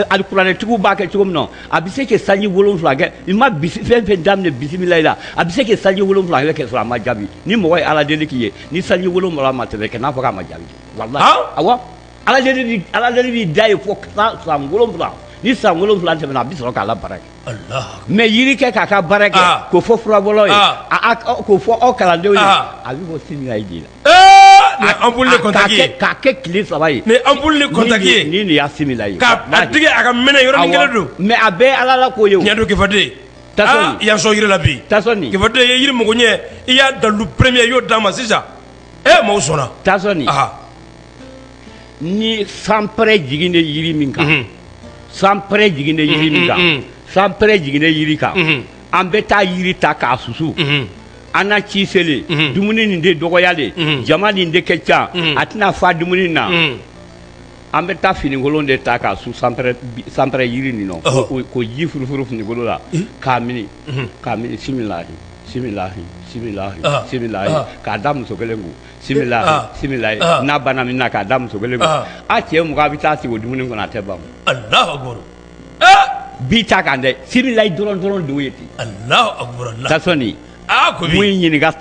alikuranɛtigiw b'a kɛ cogo min na a bɛ se ka sanji 7 kɛ i ma fɛn fɛn daminɛ bisimilahi la a bɛ se ka sanji 7 kɛ sɔrɔ a ma jaabi ni mɔgɔ ye ala deli k'i ye ni sanji 7 ma tɛmɛ kɛ n'a fɔ k'a ma jaabi walahi awɔ ala deli b'i da ye fo san 7 ni san 7 tɛmɛna a bɛ sɔrɔ k'a la baara kɛ mais yiri kɛ k'a ka baara kɛ k'o fɔ furabɔlaw ye k'o fɔ aw kalandenw ye a bɛ bɔ similahi de la. ampoule de contacté k'a kɛ tile 3 ye mais ampoule de contacté ni nin y'a similahi ye k'a tigɛ a ka mɛnɛ yɔrɔ min kelen don mais a bɛɛ ala la ko ye o tiɲɛ don Kifaden i y'a sɔn yiri la bi Tasɔni Kifaden i ye yiri mago ɲɛ i y'a dalu premier i y'o d'a ma sisan maaw sɔnna Tasɔni ni sanpɛrɛ jiginnen yiri min kan sanpɛrɛ jiginnen yiri min kan sanpɛrɛ jiginnen yiri kan an bɛ taa yiri ta k'a susu an na ci selen dumuni nin de dɔgɔyalen jama nin de kɛ ca a tɛna fa dumuni na an bɛ taa finikolon de ta k'a su sanpɛrɛ yiri nin nɔ ko ji furufuru finikolo la k'a mini similahi similahi similahi similahi k'a da muso kelen kun similahi similahi n'a banna min na k'a da muso kelen kun a cɛ 20 bɛ taa sigi o dumuni kɔnɔ a tɛ ban. Alahu akbar bi ta kan dɛ similahi dɔrɔn de y'o ye ten. Alahu akbar Tasɔni mun ɲininka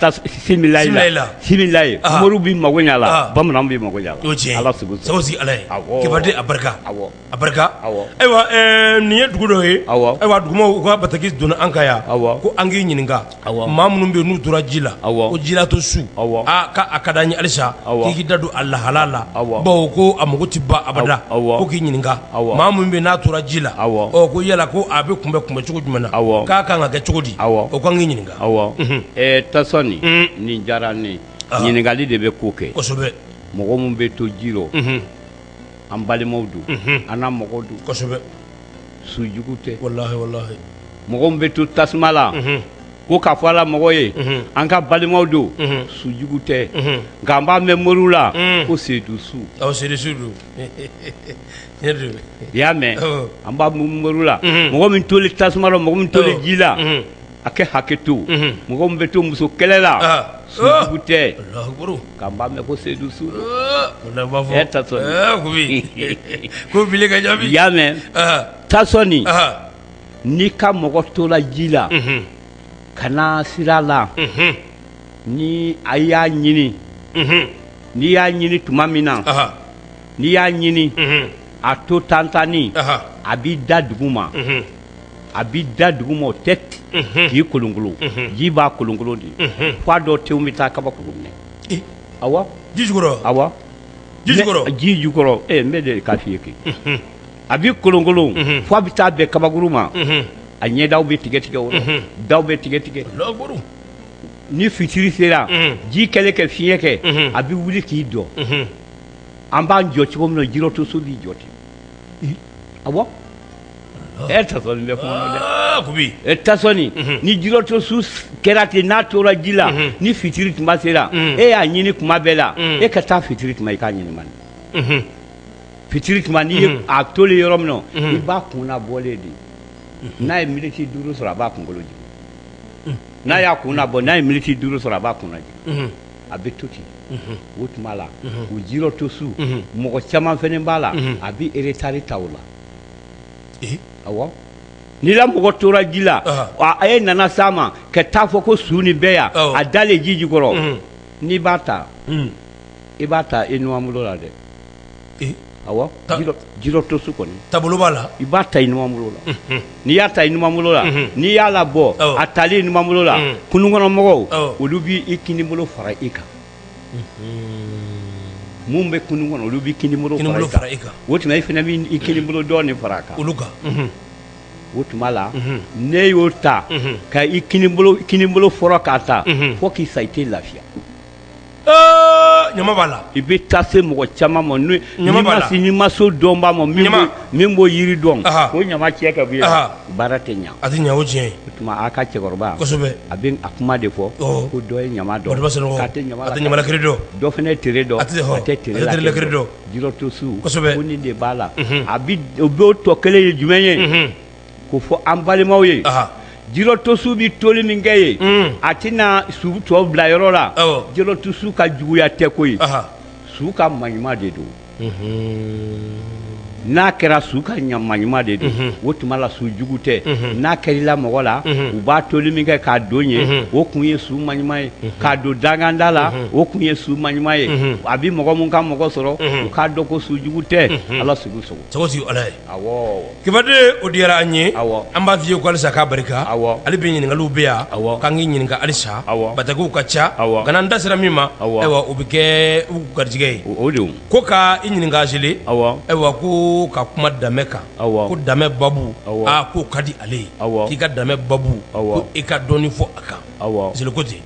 similahi la similahi mori b'i mago ɲɛ a la bamananw b'i mago ɲɛ a la. o tiɲɛ ala sago sigi ala ye Kifaden a barika ayiwa nin ye dugu dɔ ye ayiwa dugumɔgɔw u ka bataki donna an kan yan ko an k'i ɲininka maa minnu bɛ yen n'u tora ji la ko jilatɔ su k'a ka d'an ye halisa k'i k'i da don a lahala la bawo ko a mago tɛ ban abada ko k'i ɲininka maa minnu bɛ yen n'a tora ji la ko yala ko a bɛ kunbɛ cogo jumɛn na k'a kan ka kɛ cogo di o kan k'i ɲininka. Tasɔni nin diyara ne ɲininkali de bɛ ko kɛ kosɛbɛ mɔgɔ min bɛ to ji rɔ an balimaw don an na mɔgɔ don kosɛbɛ sujugu tɛ walahi mɔgɔ min bɛ to tasuma la ko k'a fɔ ala mɔgɔ ye an ka balimaw don sujugu tɛ nka an b'a mɛn moriw la ko sedusu sedusu don i y'a mɛn an b'a mɛn moriw la mɔgɔ min tolen tasuma la mɔgɔ min tolen ji la a kɛ hakɛ to mɔgɔ min bɛ to muso kɛlɛ la sujugu tɛ k'an b'a mɛn ko sedusu Tasɔni ko bile ka jaabi i y'a mɛn Tasɔni n'i ka mɔgɔ tola ji la ka na sira la ni a y'a ɲini n'i y'a ɲini tuma min na n'i y'a ɲini a to tantanni a b'i da dugu ma a b'i da dugu ma o tɛ k'i kolonkolon ji b'a kolonkolon de f'a dɔw tenw bɛ taa kabakuru minɛ awɔ ji jukɔrɔ awɔ ji jukɔrɔ n bɛ de k'a f'i ye kɛ a b'i kolonkolon f'a bɛ taa bɛn kabakuru ma a ɲɛdaw bɛ tigɛ o rɔ daw bɛ tigɛ ni fitiri sera ji kɛlen ka fiɲɛ kɛ a bɛ wuli k'i jɔ an b'an jɔ cogo min na jirɔtoso b'i jɔ ten awɔ Tasɔni bɛ kuma dɛ Tasɔni ni jirɔtoso kɛra ten n'a tora ji la ni fitiri tuma sera e y'a ɲini kuma bɛɛ la e ka taa fitiri tuma i k'a ɲini man fitiri tuma n'i ye a tolen yɔrɔ min na i b'a kunna bɔlen de n'a ye miniti 5 sɔrɔ a b'a kunkolo jigin n'a y'a kunna bɔ n'a ye miniti 5 sɔrɔ a b'a kunna jigin a bɛ to ten o tuma la o jirɔtoso mɔgɔ caman fɛnɛ b'a la a bɛ eretari ta o la awɔ n'i la mɔgɔ tora ji la a ye nana s'a ma ka taa fɔ ko su nin bɛɛ yan a dalen ji jukɔrɔ n'i b'a ta i b'a ta i numanbolo la dɛ awɔ jiro to su kɔni tabolo b'a la i b'a ta i numanbolo la n'i y'a ta i numanbolo la n'i y'a labɔ a tali i numanbolo la kunukɔnɔmɔgɔw olu b'i i kinibolo fara i kan mun bɛ kunu kɔnɔ olu b'i kinibolo fara i kan o tuma i fana b'i i kinibolo dɔɔnin fara a kan olu kan o tuma la ne y'o ta ka i kinibolo fɔlɔ k'a ta fo k'i sa i tɛ lafiya ɲama b'a la i bɛ taa se mɔgɔ caman ma n'i ma so dɔn b'a ma min b'o yiri dɔn o ɲama cɛ ka bɔ yen baara tɛ ɲa a tɛ ɲa o tiɲɛ ye o tuma a ka cɛkɔrɔba kosɛbɛ a bɛ a kuma de fɔ ko dɔ ye ɲama dɔn k'a tɛ ɲama lakiri dɔn dɔ fana ye tere dɔn a tɛ tere lakiri dɔn jiro to su kosɛbɛ ko nin de b'a la o b'o tɔ kelen ye jumɛn ye ko fɔ an balimaw ye jiro to su bi toli min kɛ ye a tɛna su tɔ bila yɔrɔ la jiro to su ka juguya tɛ ko ye su ka maɲuman de don n'a kɛra su ka maɲuman de don o tuma la su jugu tɛ n'a kɛrila mɔgɔ la u b'a toli min kɛ k'a don ye o kun ye su maɲuman ye k'a don danganda la o kun ye su maɲuman ye a bi mɔgɔ mun ka mɔgɔ sɔrɔ u k'a dɔn ko su jugu tɛ ala sugu sogo sago sigi ala ye awɔ kibaden o diyara an ye awɔ an b'a f'i ye ko halisa k'a barika awɔ ale bɛ ɲininkaliw bɛ yan k'an k'i ɲininka halisa awɔ batakiw ka ca awɔ kana n da sera min ma ayiwa o bɛ kɛ garijɛgɛ ye o de ko ka i ɲininka seli awɔ ayiwa ko ka kuma danbe kan ko danbe babu k'o ka di ale ye k'i ka danbe babu ko i ka dɔɔnin fɔ a kan seli ko ten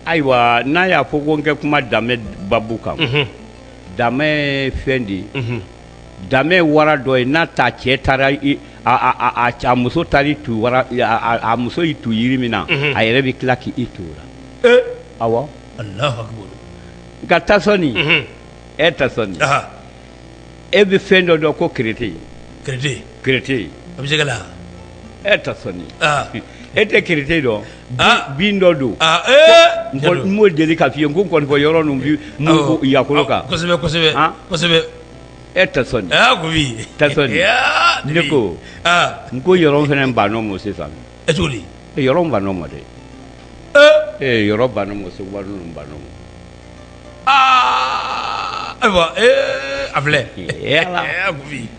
ayiwa n'a y'a fɔ ko n kɛ kuma danbe babu kan danbe ye fɛn de ye danbe ye wara dɔ ye n'a ta cɛ taara a muso taara i tu wara a muso y'i tu yiri min na a yɛrɛ bɛ tila k'i tu o la awɔ Alahu akibaru nka tasɔni e tasɔni e bɛ fɛn dɔ dɔn ko kerete kerete a bɛ se ka la e tasɔni e tɛ kerete dɔn bin dɔ don n m'o deli ka f'i ye n ko n kɔni fɔ yɔrɔ ninnu bi mun yakolo kan kosɛbɛ kosɛbɛ kosɛbɛ e tasɔni ko bi tasɔni ne ko n ko yɔrɔ fana banɔ mo sisan e cogo di yɔrɔ banɔ mo dɛ yɔrɔ banɔ mo segu ninnu banɔ mo ayiwa a filɛ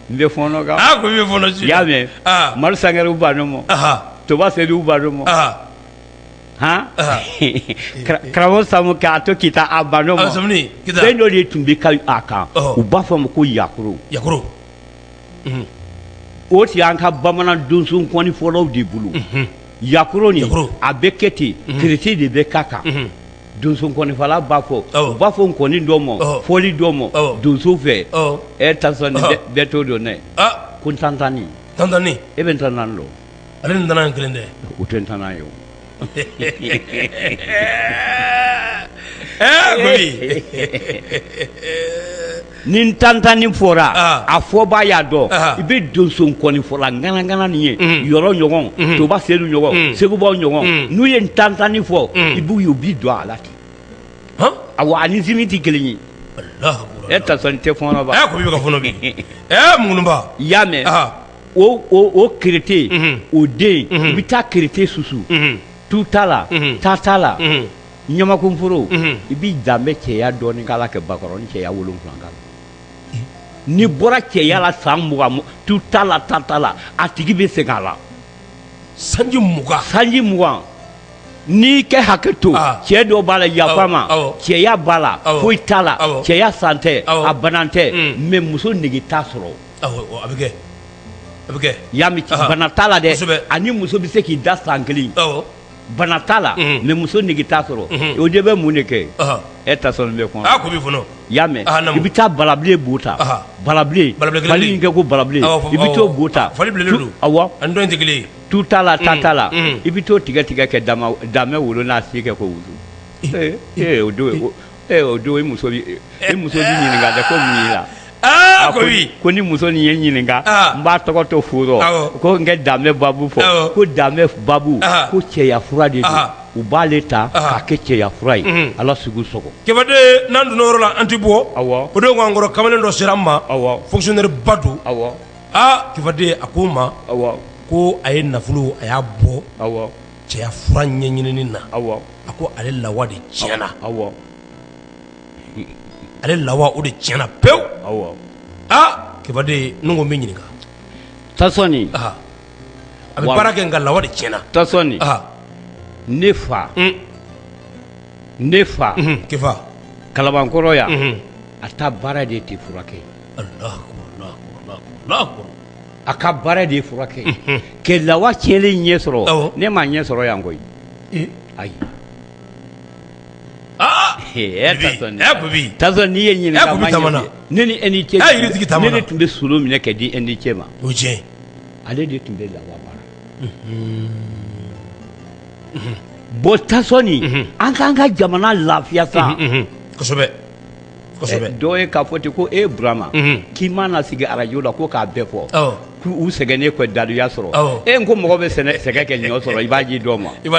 n bɛ fɔnɔ kan ko i bɛ fɔnɔ su i y'a mɛn mari sangɛrɛw banɔ mo toba seliw banɔ mo karamɔgɔ samu k'a to k'i ta a banɔ mo fɛn dɔ de tun bɛ ka a kan u b'a fɔ a ma ko yakoro o tun y'an ka bamanan donso kɔni fɔlɔw de bolo yakoro nin a bɛ kɛ ten kerete de bɛ k'a kan donso nkɔnifala b'a fɔ u b'a fɔ nkɔni dɔ ma fɔli dɔ ma donso fɛ tasɔni bɛɛ t'o dɔn dɛ ko ntantani e bɛ ntantani dɔn ale ni ntantani kelen tɛ o tɛ ntantani ye o ni ntantani fɔra a fɔbaa y'a dɔn i bɛ donso nkɔnifɔla ŋanagana nin ye yɔrɔ ɲɔgɔn toba selu ɲɔgɔn segubaw ɲɔgɔn n'u ye ntantani fɔ i b'u ye u b'i don a la ten awɔ a ni zimi tɛ kelen ye e tasɔni tɛ fɔnɔ ba ko i bɛ ka fɔnɔ bi mununba i y'a mɛn o kerete o den i bɛ taa kerete susu tu t'a la ta t'a la ɲamakunforo i b'i danbe cɛya dɔɔnin k'a la kɛ bakɔrɔ ni cɛya 7 k'a la n'i bɔra cɛya la san 20 tu t'a la ta t'a la a tigi bɛ segin a la sanji 20 n'i kɛ hakɛ to cɛ dɔ b'a la yafa ma cɛya b'a la foyi t'a la cɛya san tɛ a bana tɛ mais muso nege t'a sɔrɔ a bɛ kɛ y'a mɛn bana t'a la dɛ ani muso bɛ se k'i da san 1 bana t'a la mais muso nege t'a sɔrɔ o de bɛ mun de kɛ e tasɔni bɛ kɔnɔ ko b'i fɔnɔ y'a mɛn i bɛ taa balabilen bo ta balabilen fali in kɛ ko balabilen i bɛ t'o bo ta fali bilennen don awɔ ani dɔ in tɛ kelen ye tu t'a la ta t'a la i bɛ t'o tigɛ kɛ damɛ wolo n'a si kɛ ko wusu o don i muso bɛ ɲininka dɛ ko mun y'i la ko ni muso nin ye ɲininka n b'a tɔgɔ to furu ko n kɛ danbe babu fɔ ko danbe babu ko cɛya fura de don u b'ale ta k'a kɛ cɛya fura ye ala sugu sɔgɔ kɛbaden n'an donna yɔrɔ la an tɛ bɔ o don k'an kɔrɔ kamalen dɔ sera an ma fonctionnaire ba don kɛbaden a ko n ma ko a ye nafolo a y'a bɔ cɛya fura ɲɛɲinini na a ko ale lawa de tiɲɛna ale lawa o de tiɲɛna pewu Kibaden n'o min ɲininka tasɔni a bɛ baara kɛ nka lawa de tiɲɛna tasɔni ne fa kifa kalabankɔrɔ yan a ta baara de tɛ furakɛ a ka baara de furakɛ kɛ lawa tiɲɛlen ɲɛ sɔrɔ ne m'a ɲɛ sɔrɔ yan koyi ayi tasɔni n'i ye ɲininka ne ni e ni cɛ ne de tun bɛ solo minɛ ka di e ni cɛ ma o tiɲɛ ale de tun bɛ lawa baara bon tasɔni an k'an ka jamana lafiya sa kosɛbɛ dɔw ye k'a fɔ ten ko Burama k'i mana sigi arajo la ko k'a bɛɛ fɔ k'u sɛgɛnnen kɔ daluya sɔrɔ n ko mɔgɔ bɛ sɛgɛ kɛ ɲɔ sɔrɔ i b'a ji dɔw ma ne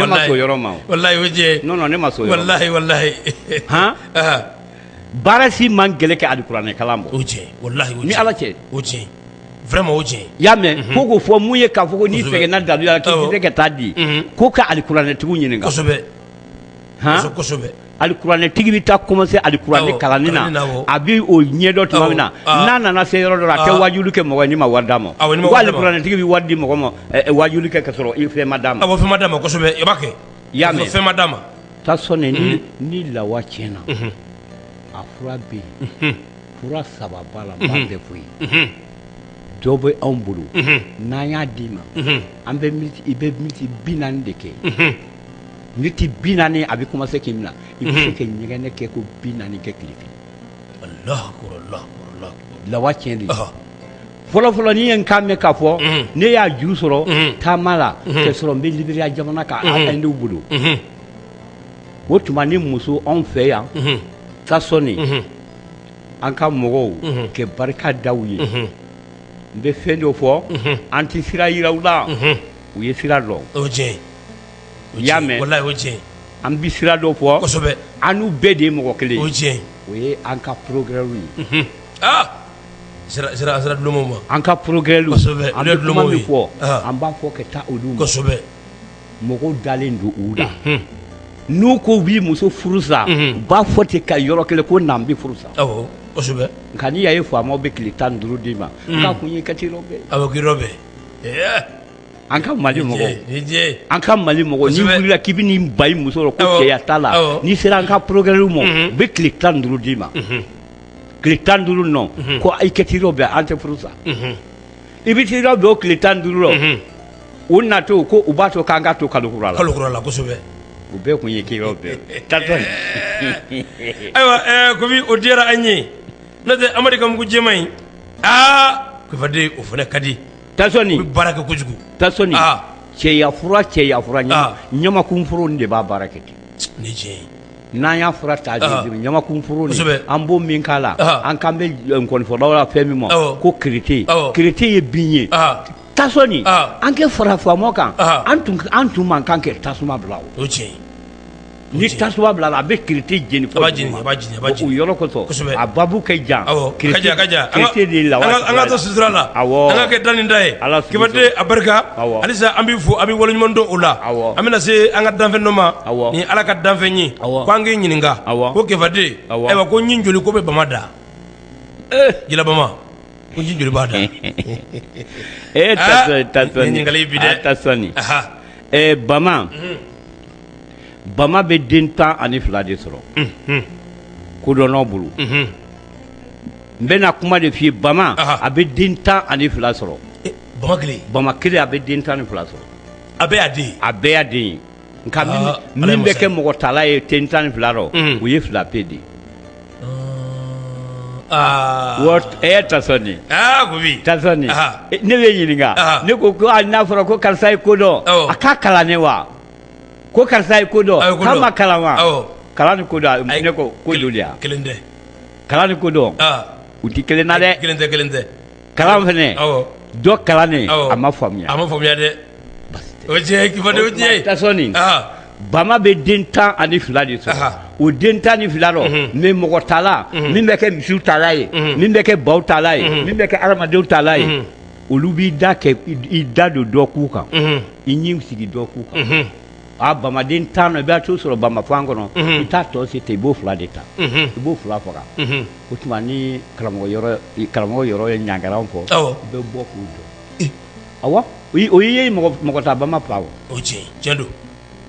ma s'o yɔrɔ ma wallahi o tiɲɛ non ne ma s'o yɔrɔ ma wallahi baara si man gɛlɛn kɛ alikuranɛ kalan bɔ o tiɲɛ wallahi ni Ala cɛ o tiɲɛ vraiment o tiɲɛ y'a mɛn ko k'o fɔ mun ye k'a fɔ ko n'i sɛgɛnna daluya la k'i tɛ se ka taa di ko ka alikuranɛtigiw ɲininka kosɛbɛ alikuranɛtigi bɛ taa commencer alikuranɛ kalanni na a bɛ o ɲɛdɔn tuma min na n'a nana se yɔrɔ dɔ la a tɛ wajulu kɛ mɔgɔ ye ni ma wari d'a ma ko alikuranɛtigi bɛ wari di mɔgɔ ma wajulu kɛ ka sɔrɔ i fɛn ma d'a ma fɛn ma d'a ma kosɛbɛ i b'a kɛ y'a mɛn fɛn ma d'a ma tasɔni ni lawa tiɲɛna a fura bɛ yen fura 3 b'a la n b'a bɛɛ fɔ ye dɔ bɛ anw bolo n'an y'a d'i ma an bɛ i bɛ miniti 40 de kɛ miniti 40 a bɛ commencer k'i minɛ i bɛ se ka ɲɛgɛnɛ kɛ ko 40 kɛ tile kelen lawa tiɲɛli fɔlɔfɔlɔ n'i ye n kan mɛn k'a fɔ ne y'a juru sɔrɔ taama la k'a sɔrɔ n bɛ Liberiya jamana kan andenw bolo o tuma ni muso anw fɛ yan tasɔni an ka mɔgɔw kɛ barika da u ye n bɛ fɛn dɔ fɔ an tɛ sira yira u la u ye sira dɔn o tiɲɛ y'a mɛn wallahi o tiɲɛ an bɛ sira dɔ fɔ kosɛbɛ an n'u bɛɛ de ye mɔgɔ kelen o tiɲɛ o ye an ka progrès ye sira dulonmaw ma an ka progrès kosɛbɛ an bɛ kuma min fɔ an b'a fɔ ka taa olu ma kosɛbɛ mɔgɔw dalen don u la n'u ko b'i muso furu sa u b'a fɔ ten ka yɔrɔ kelen ko n'an bɛ furu sa awɔ kosɛbɛ nka n'i y'a ye faamaw bɛ tile 15 d'i ma k'a kun ye kati yɔrɔ bɛɛ awɔ k'i yɔrɔ bɛɛ an ka Mali mɔgɔw an ka Mali mɔgɔw n'i wulila k'i bɛ n'i ba i muso la ko cɛya t'a la n'i sera an ka progrès ma u bɛ tile 15 d'i ma tile 15 nɔ ko i kati yɔrɔ bɛɛ an tɛ furu sa i bɛ t'i yɔrɔ bɛɛ o tile 15 la u natɔ ko u b'a to k'an ka to kalo kura la kosɛbɛ u bɛɛ kun ye k'i yɔrɔ bɛɛ tasɔni ayiwa komi o diyara an ye n'o tɛ Amadu ka mugu jɛman in Kifaden o fana ka di tasɔni u bɛ baara kɛ kojugu tasɔni cɛya fura ɲamakun foro de b'a baara kɛ ten ni tiɲɛ n'an y'a fura ta ɲamakun foro an b'o min k'a la an k'an bɛ nkɔnifɔlaw la fɛn min ma ko kirete ye bin ye tasɔni an kɛ fara faamaw kan an tun man kan kɛ tasuma bila o tiɲɛ ni tasuma bila la a bɛ kirete jeni a b'a jeni o yɔrɔ kosɔn a babu kɛ jan kirete de lawa an ka to sutura la an ka kɛ da ni da ye Kifaden a barika halisa an b'i fo an bɛ waleɲuman dɔn o la an bɛna se an ka danfɛn dɔ ma ni Ala ka danfɛn ye ko an k'i ɲininka ko Kifaden ayiwa ko ɲin joli ko bɛ Bama da jila Bama ko ɲin joli b'a da tasɔni ɲininkali bi dɛ tasɔni Bama bɛ den 12 de sɔrɔ kodɔnnaw bolo n bɛna kuma de f'i ye Bama a bɛ den 12 sɔrɔ Bama kelen a bɛ den 12 sɔrɔ a bɛɛ y'a den ye nka min bɛ kɛ mɔgɔ tala ye den 12 rɔ o ye 2 pe de tasɔni tasɔni ne bɛ ɲininka ne ko n'a fɔra ko karisa ye kodɔn a k'a kalan ne wa ko karisa ye ko dɔn k'a ma kalan wa kalan ni ko dɔn ne ko ko joli ya kelen tɛ kalan ni ko dɔn u tɛ kelen na dɛ kelen tɛ kalan fɛnɛ dɔ kalannen a ma faamuya dɛ o tiɲɛ Kifaden o tiɲɛ tasɔni Bama bɛ den 12 de sɔrɔ o den 12 rɔ mais mɔgɔ tala min bɛ kɛ misiw tala ye min bɛ kɛ baw tala ye min bɛ kɛ adamadenw tala ye olu b'i da don dɔ k'u kan i ɲi sigi dɔ k'u kan a bamaden tan i b'a to sɔrɔ bamafan kɔnɔ i t'a tɔ se ten i b'o 2 de ta i b'o 2 faga o tuma ni karamɔgɔ yɔrɔ ye ɲangaran fɔ i bɛ bɔ k'u jɔ awɔ o ye mɔgɔ ta bama fa o tiɲɛ don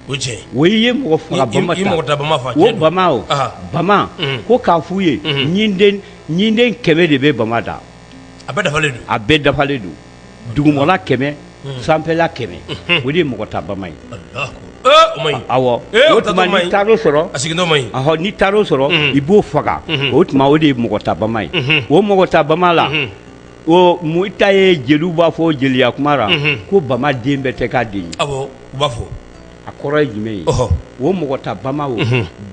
o tiɲɛ o ye mɔgɔ faga bama ta i mɔgɔ ta bama fa o bama o bama ko k'a f'u ye ɲinden 100 de bɛ bama da a bɛɛ dafalen don dugumɔla 100 sanfɛla 100 o de ye mɔgɔ ta bama ye awɔ o tuma ni taar'o sɔrɔ a sigintɔ man ɲi awɔ ni taar'o sɔrɔ i b'o faga o tuma o de ye mɔgɔ ta bama ye o mɔgɔ ta bama la o Muhita ye jeliw b'a fɔ jeliya kuma ra ko bama den bɛɛ tɛ k'a den ye awɔ u b'a fɔ a kɔrɔ ye jumɛn ye o mɔgɔ ta bama o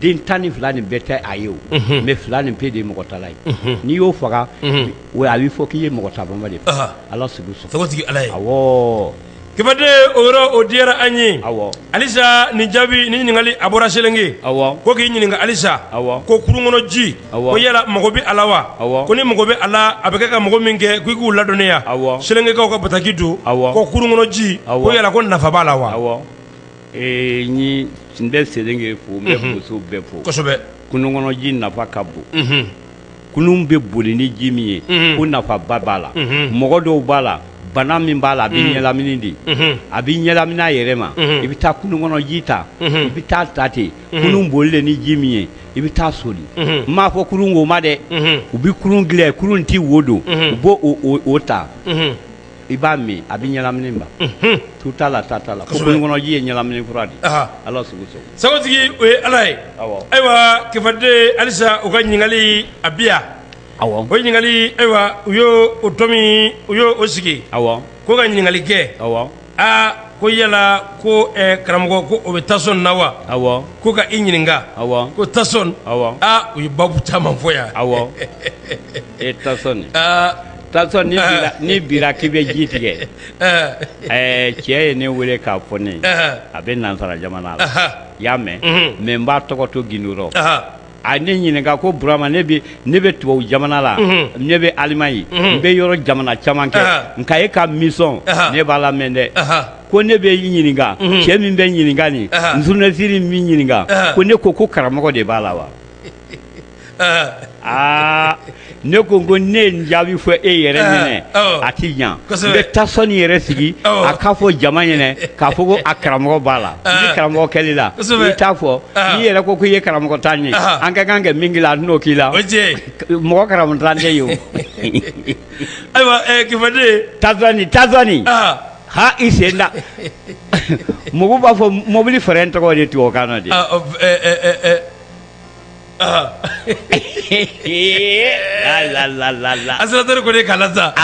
den 12 nin bɛɛ tɛ a ye o mais 2 nin pe de ye mɔgɔ tala ye n'i y'o faga o a b'i fɔ k'i ye mɔgɔ ta bama de faga Ala sugu sɔn tɔgɔtigi Ala ye awɔ Kɛfɛden o yɔrɔ o diyara an ye awɔ halisa nin jaabi ni ɲininkali a bɔra Selenge awɔ ko k'i ɲininka halisa awɔ ko kurun kɔnɔ ji ko yala mago bɛ a la wa awɔ ko ni mago bɛ a la a bɛ kɛ ka mago min kɛ k'i k'u ladɔnniya awɔ Selengekaw ka bataki don awɔ ko kurun kɔnɔ ji ko yala ko nafa b'a la wa awɔ n bɛ Selenge fo n bɛ muso bɛɛ fo kosɛbɛ kunun kɔnɔ ji nafa ka bon kunun bɛ boli ni ji min ye ko nafaba b'a la mɔgɔ dɔw b'a la bana min b'a la a bɛ ɲɛlamini de a bɛ ɲɛlamini a yɛrɛ ma i bɛ taa kunun kɔnɔ ji ta i bɛ taa ta ten kunun bolilen ni ji min ye i bɛ taa soli n m'a fɔ kurun wo ma dɛ u bɛ kurun dilan kurun tɛ wo don u b'o o ta i b'a min a bɛ ɲɛlamini ba tu t'a la ta t'a la ko kunun kɔnɔ ji ye ɲɛlamini kura de Ala sugu sɔn sagotigi o ye Ala ye ayiwa Kɛfɛden halisa u ka ɲininkali a bi yan awɔ o ɲininkali ayiwa u y'o tomi u y'o sigi awɔ ko ka ɲininkali kɛ awɔ ko yala ko karamɔgɔ ko o bɛ tasɔn na wa awɔ ko ka i ɲininka awɔ ko tasɔn awɔ u ye babu caman fɔ yan awɔ tasɔn ni bira k'i bɛ ji tigɛ cɛ ye ne wele k'a fɔ ne a bɛ nansara jamana la i y'a mɛn mais n b'a tɔgɔ to Gindorɔ a ne ɲininka ko Burama ne bɛ tubabu jamana la ne bɛ Alimaɲi n bɛ yɔrɔ jamana caman kɛ nka e ka mission ne b'a lamɛn dɛ ko ne bɛ i ɲininka cɛ min bɛ ɲininka nin journaliste min ɲininka ko ne ko karamɔgɔ de b'a la wa ne ko ne ye n jaabi fɔ e yɛrɛ ɲɛnɛ a ti ɲa n bɛ tasɔni yɛrɛ sigi a k'a fɔ jama ɲɛnɛ k'a fɔ ko a karamɔgɔ b'a la ni karamɔgɔ kɛli la i t'a fɔ n'i yɛrɛ ko k'i ye karamɔgɔ tan ye an ka kan kɛ min k'i la n'o k'i la mɔgɔ karamɔgɔ tan tɛ ye o ayiwa Kɛfɛden tasɔni ha i sen da mɔgɔw b'a fɔ mobili frein tɔgɔ de tubabukan na de Asirateur ko de kala sa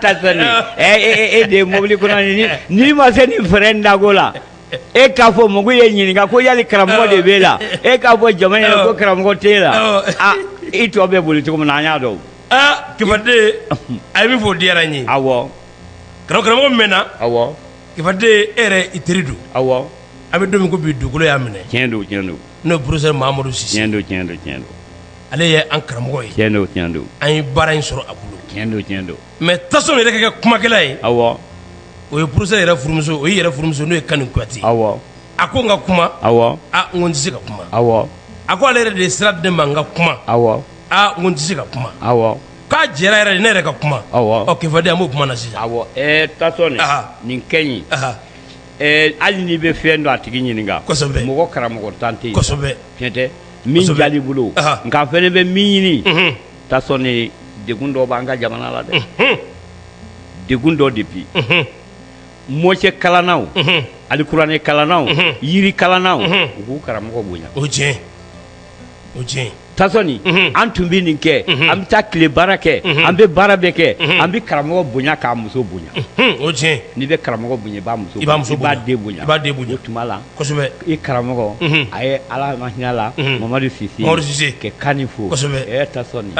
tasɔni e de mobili kɔnɔ ni ma se ni frein dago la e k'a fɔ mɔgɔw ye ɲininka ko yali karamɔgɔ de b'e la e k'a fɔ jama ɲɛna ko karamɔgɔ t'e la i tɔ bɛ boli cogo min na an y'a dɔn Kɛfɛden a ye min fɔ o diyara n ye awɔ karamɔgɔ min na awɔ Kɛfɛden e yɛrɛ i teri don awɔ a bɛ don min ko bi dugukolo y'a minɛ tiɲɛ don n'o ye professeur Mahamadu Sise tiɲɛ don ale ye an karamɔgɔ ye tiɲɛ don an ye baara in sɔrɔ a bolo tiɲɛ don mais tasɔn yɛrɛ ka kɛ kumakɛla ye awɔ o ye professeur yɛrɛ furumuso o ye yɛrɛ furumuso n'o ye Kani Kuyate awɔ a ko n ka kuma awɔ n ko n tɛ se ka kuma awɔ a ko ale yɛrɛ de ye sira di ne ma n ka kuma awɔ n ko n tɛ se ka kuma awɔ k'a jɛra yɛrɛ de ne yɛrɛ ka kuma awɔ Kɛfɛden an b'o kuma na sisan awɔ tasɔni nin kɛɲi hali n'i bɛ fɛn dɔ a tigi ɲininka kosɛbɛ mɔgɔ karamɔgɔ tan tɛ yen kosɛbɛ tiɲɛ tɛ min jali bolo nka fɛnɛ bɛ min ɲini tasɔni degun dɔ b'an ka jamana la dɛ degun dɔ de bi mɔcɛ kalannaw alikuranɛ kalannaw yiri kalannaw u k'u karamɔgɔ bonya o tiɲɛ tasɔni an tun bɛ nin kɛ an bɛ taa tile baara kɛ an bɛ baara bɛɛ kɛ an bɛ karamɔgɔ bonya k'a muso bonya o tiɲɛ n'i bɛ karamɔgɔ bonya i b'a muso den bonya o tuma la kosɛbɛ i karamɔgɔ a ye Ala ma hinɛ la Mamadu Sise kɛ Kani fo kosɛbɛ tasɔni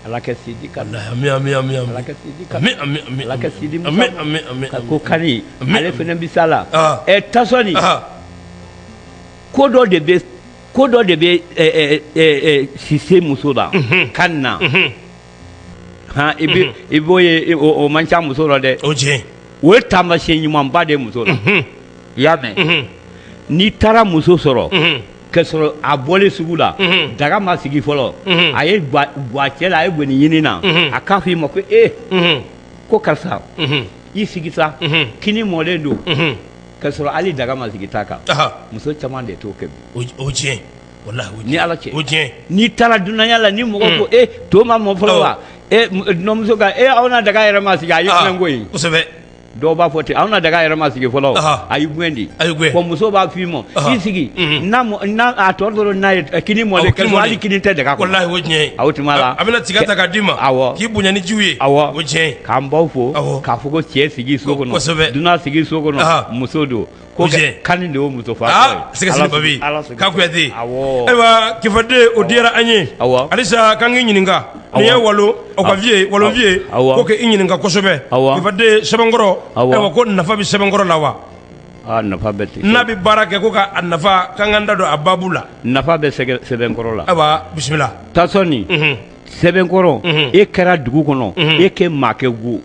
Ala kɛ sidi ka Ala kɛ sidi ka Ala kɛ sidi ka ko Kani ale fana bɛ sa la tasɔni ko dɔ de bɛ Sise muso la Kani na i b'o ye o man ca muso la dɛ o tiɲɛ o ye taamasiyɛn ɲumanba de muso la i y'a mɛn n'i taara muso sɔrɔ k'a sɔrɔ a bɔlen sugu la daga ma sigi fɔlɔ a ye bɔ a cɛ la a ye gɔni ɲini na a k'a fɔ i ma ko ko karisa i sigi sa kini mɔlen don k'a sɔrɔ hali daga ma sigi ta kan muso caman de t'o kɛ bi o tiɲɛ walahi ni ala cɛ o tiɲɛ n'i taara dunanya la ni mɔgɔ ko to ma mɔ fɔlɔ wa dunanmuso ka aw na daga yɛrɛ ma sigi a ye fɛn ko ye kosɛbɛ dɔw b'a fɔ ten aw na daga yɛrɛ ma sigi fɔlɔ a y'i gɛn di wa muso b'a f'i ma i sigi n'a a tɔ dɔrɔn n'a ye kini mɔlen kɛlɛ hali kini tɛ daga kɔnɔ walahi o tiɲɛ aw tuma la a bɛna tiga ta k'a d'i ma k'i bonya ni jiw ye awɔ o tiɲɛ k'an baw fo k'a fɔ ko cɛ sigi so kɔnɔ kosɛbɛ dunan sigi so kɔnɔ muso don ko kani de y'o muso fa sɛgɛsɛgɛ babi k'a kuyate ayiwa kifaden o diyara an ye halisa k'an k'i ɲininka nin ye walo o ka vie walo vie ko k'i ɲininka kosɛbɛ kifaden sɛbɛnkɔrɔ ayiwa ko nafa bɛ sɛbɛnkɔrɔ la wa nafa bɛ ten n'a bɛ baara kɛ ko ka nafa k'an k'an da don a baabu la nafa bɛ sɛbɛnkɔrɔ la ayiwa bisimila tasɔni sɛbɛnkɔrɔ e kɛra dugu kɔnɔ e kɛ maa kɛ go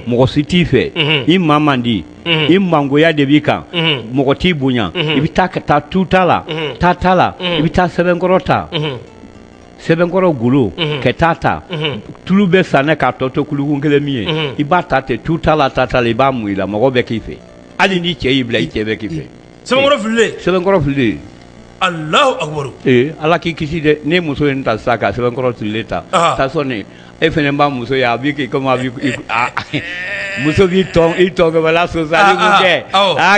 mɔgɔ si t'i fɛ i maa man di i mangoya de b'i kan mɔgɔ t'i bonya i bɛ taa ka taa tu ta la ta la i bɛ taa sɛbɛnkɔrɔ ta sɛbɛnkɔrɔ golo ka taa ta tulu bɛ san ne k'a tɔ to kulukun kelen min ye i b'a ta ten tu ta la i b'a mun i la mɔgɔ bɛ k'i fɛ hali ni cɛ y'i bila i cɛ bɛ k'i fɛ sɛbɛnkɔrɔ fililen Allahu akbar ala k'i kisi dɛ ne muso in ta sa ka sɛbɛnkɔrɔ fililen ta tasɔni e fɛnɛ b'a muso ye a b'i k'i komi a b'i muso b'i tɔn i tɔgɔbala sosali mun kɛ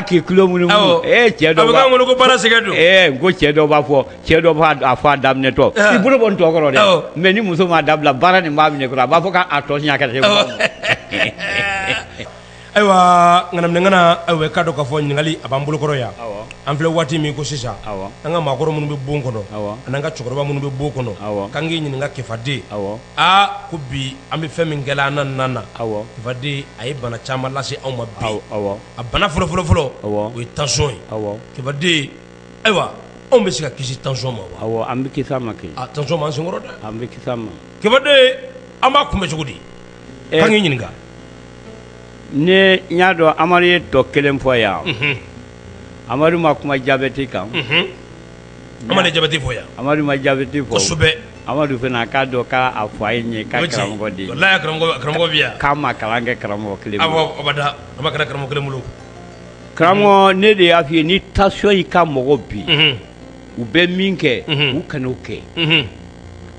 k'i tulo munumunu cɛ dɔ b'a ko baara sɛgɛn don n ko cɛ dɔ b'a fɔ cɛ dɔ b'a fɔ a daminɛtɔ i bolo bɔ n tɔ kɔrɔ dɛ mais ni muso m'a dabila baara nin b'a minɛ kɔrɔ a b'a fɔ k'a tɔ siɲɛ ka se ayiwa ŋanaminɛŋana ayiwa k'a dɔn k'a fɔ ɲininkali a b'an bolokɔrɔ yan an filɛ waati min ko sisan an ka maakɔrɔ minnu bɛ bon kɔnɔ an'an ka cɛkɔrɔba minnu bɛ bon kɔnɔ k'an k'i ɲininka kifaden ko bi an bɛ fɛn min kɛla an na kifaden a ye bana caman lase anw ma bi a bana fɔlɔ o ye tension ye kifaden ayiwa anw bɛ se ka kisi tension ma wa an bɛ kisi a ma kɛ tension m'an senkɔrɔ dɛ an bɛ kisi a ma kifaden an b'a kunbɛ cogo di k'an k'i ɲininka ne y'a dɔn amadu ye tɔ kelen fɔ yan amadu ma kuma jabɛti kan amadu ye jabɛti fɔ yan amadu ma jabɛti fɔ kosɛbɛ amadu fana k'a dɔn k'a fɔ a ye ɲɛ k'a karamɔgɔ de ye walayi karamɔgɔ bi yan k'a ma kalan kɛ karamɔgɔ kelen bolo awɔ abada a ma kɛra karamɔgɔ kelen bolo karamɔgɔ ne de y'a f'i ye ni tension y'i ka mɔgɔ bi u bɛ min kɛ u kan'o kɛ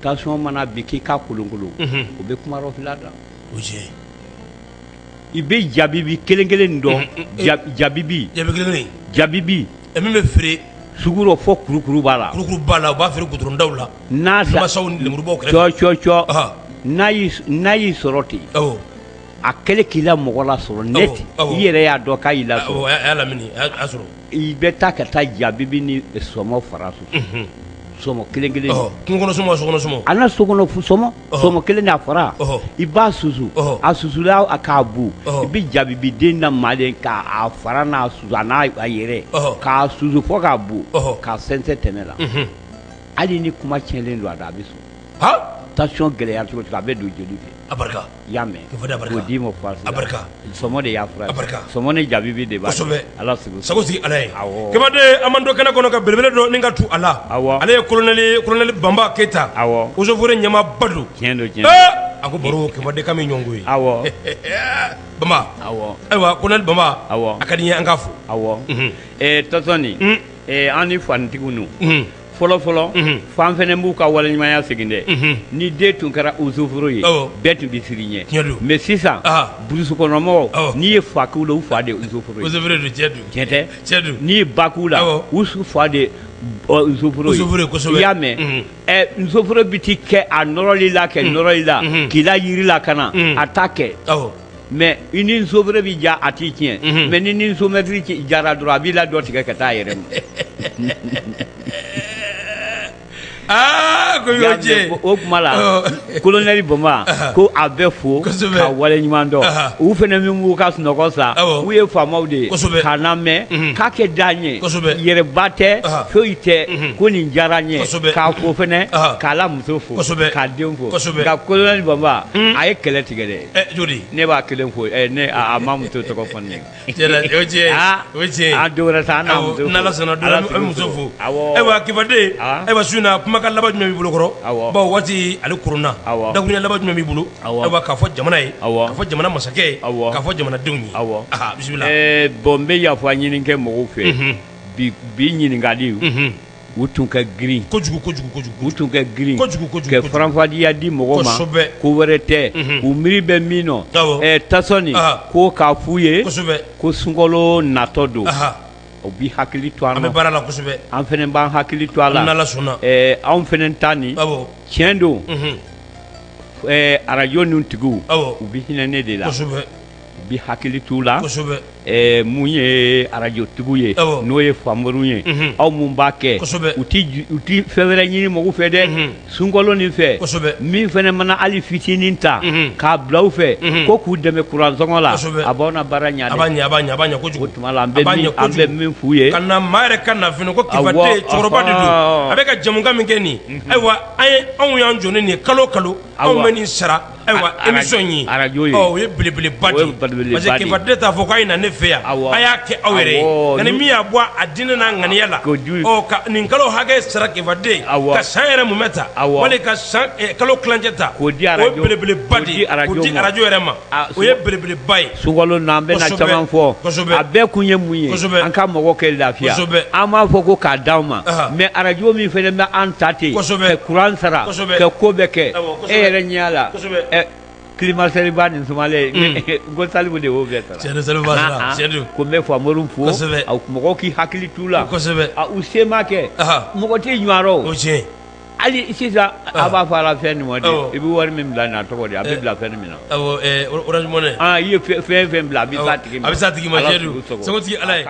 tension mana bi k'i ka kolonkolon u bɛ kuma rɔfila da o tiɲɛ i bɛ jabibi kelen kelen dɔn jabibi jabibi min bɛ feere sugu rɔ fɔ kurukuru b'a la kurukuru b'a la u b'a feere goudron-daw la n'a masaw ni lemurubaw kɛrɛfɛ cɔ n'a y'i sɔrɔ ten a kɛlen k'i la mɔgɔ la sɔrɔ net i yɛrɛ y'a dɔn k'a y'i la sɔrɔ a y'a lamini a y'a sɔrɔ i bɛ taa ka taa jabibi ni sɔmɔ fara sɔmɔ kelen kelen kungo kɔnɔ sɔmɔ sokɔnɔ sɔmɔ a na sokɔnɔ sɔmɔ kelen n'a fara i b'a susu a susula k'a bu i bɛ jabibi den da malen k'a fara n'a susu a n'a yɛrɛ k'a susu fɔ k'a bu k'a sɛnsɛn tɛmɛ la hali ni kuma tiɲɛlen don a da a bɛ sɔn tension gɛlɛya cogo a bɛ don joli fɛ a barika i y'a mɛn k'o d'i ma farasi a barika sɔmɔ de y'a fura sɔmɔ ni jabibi de b'a kosɛbɛ ala sago sigi ala ye kibaden an man dɔ kɛnɛ kɔnɔ ka belebele dɔ ni ka tu a la ale ye kolonɛli banba keyita osofore ɲɛma badu tiɲɛ a ko baro kibaden ka min ɲɔngo ye banba ayiwa kolonɛli banba a ka di n ye an k'a fo tɔsɔni an ni fanitigiw nu fɔlɔ fan fɛnɛ b'u ka waleɲumanya segin dɛ ni den tun kɛra usufuru ye bɛɛ tun bɛ siri ɲɛ mais sisan burusi kɔnɔmɔgɔw n'i ye fa k'u la u fa de usufuru ye tiɲɛ tɛ n'i ye ba k'u la u fa de usufuru ye i y'a mɛn usufuru bi ti kɛ a nɔrɔli la k'i la yiri la ka na a t'a kɛ mais i ni nsofere bi ja a t'i tiɲɛ mais ni nsomɛtiri jara dɔrɔn a b'i la dɔ tigɛ ka taa a yɛrɛ ma ko yoje o kuma la colonel Boma ko a bɛ fo ka wale ɲuman dɔn u fana min b'u ka sunɔgɔ sa u ye faamaw de ka lamɛn k'a kɛ d'an ye yɛrɛba tɛ foyi tɛ ko nin diyara n ye k'a fo fɛnɛ k'a la muso fo k'a den fo nka colonel Boma a ye kɛlɛ tigɛ dɛ joli ne b'a kelen fo ne a ma muso tɔgɔ fɔ ne ye o tiɲɛ a don wɛrɛ sa an n'a muso fo n'Ala sɔnna don an muso fo ayiwa Kifaden ayiwa su in na kumakan laban jumɛn b'i bolo kɔrɔ bawo waati ale kurunna dakuruɲɛ laban jumɛn b'i bolo ayiwa k'a fɔ jamana ye k'a fɔ jamana masakɛ ye k'a fɔ jamanadenw ye bisimila bon n bɛ yafa ɲini kɛ mɔgɔw fɛ bi ɲininkali u tun ka girin kojugu u tun ka girin ka faranfasiya di mɔgɔ ma ko wɛrɛ tɛ u miiri bɛ min nɔ tasɔni ko k'a f'u ye ko sunkalo natɔ don u bi hakili to an na an bɛ baara la kosɛbɛ an fana b'an hakili to a la n'Ala sɔnna anw fana ta nin tiɲɛ don arajo ninnu tigiw u bi hinɛ ne de la u bi hakili t'u la mun ye arajotigiw ye n'o ye famoriw ye aw mun b'a kɛ u ti fɛn wɛrɛ ɲini mɔgɔw fɛ dɛ sunkalo nin fɛ min fɛnɛ mana hali fitinin ta k'a bila u fɛ ko k'u dɛmɛ kuransɔngɔ la a b'aw na baara ɲa dɛ a b'a ɲa kojugu o tuma la an bɛ min f'u ye ka na maa yɛrɛ ka na fɛnɛ ko Kifaden cɛkɔrɔba de don a bɛ ka jamukan min kɛ nin ayiwa anw y'an jɔ ni nin kalo anw bɛ nin sara ayiwa émission ye arajo ye o ye belebeleba de parce que Kifaden t'a fɔ k'a ye na ne fɛ yan a y'a kɛ aw yɛrɛ ye nka ni min y'a bɔ a diinɛ n'a ŋaniya la ka nin kalo hakɛ sara Kifaden ka san yɛrɛ mumɛ ta wali ka san kalo kilancɛ ta o ye belebeleba de ye k'o di arajo yɛrɛ ma o ye belebeleba ye sunkalo na an bɛ na caman fɔ a bɛɛ kun ye mun ye an ka mɔgɔw kɛ lafiya an b'a fɔ ko k'a d'anw ma mais arajo min fɛnɛ bɛ an ta ten ka kuran sara ka ko bɛɛ kɛ e yɛrɛ ɲɛ la climatiseur ba nin sumalen ko Salifu de y'o bɛɛ sara Sɛdu Salifu b'a sara Sɛdu ko n bɛ famoriw fo mɔgɔw k'i hakili t'u la u se ma kɛ mɔgɔ tɛ ɲuman rɔ o tiɲɛ hali sisan a b'a fɔ a la fɛn nin ma de i bɛ wari min bila nin na tɔgɔ de a bɛ bila fɛn min na awɔ Orange Money i ye fɛn fɛn bila a bɛ s'a tigi ma Sɛdu Sangotigi Ala ye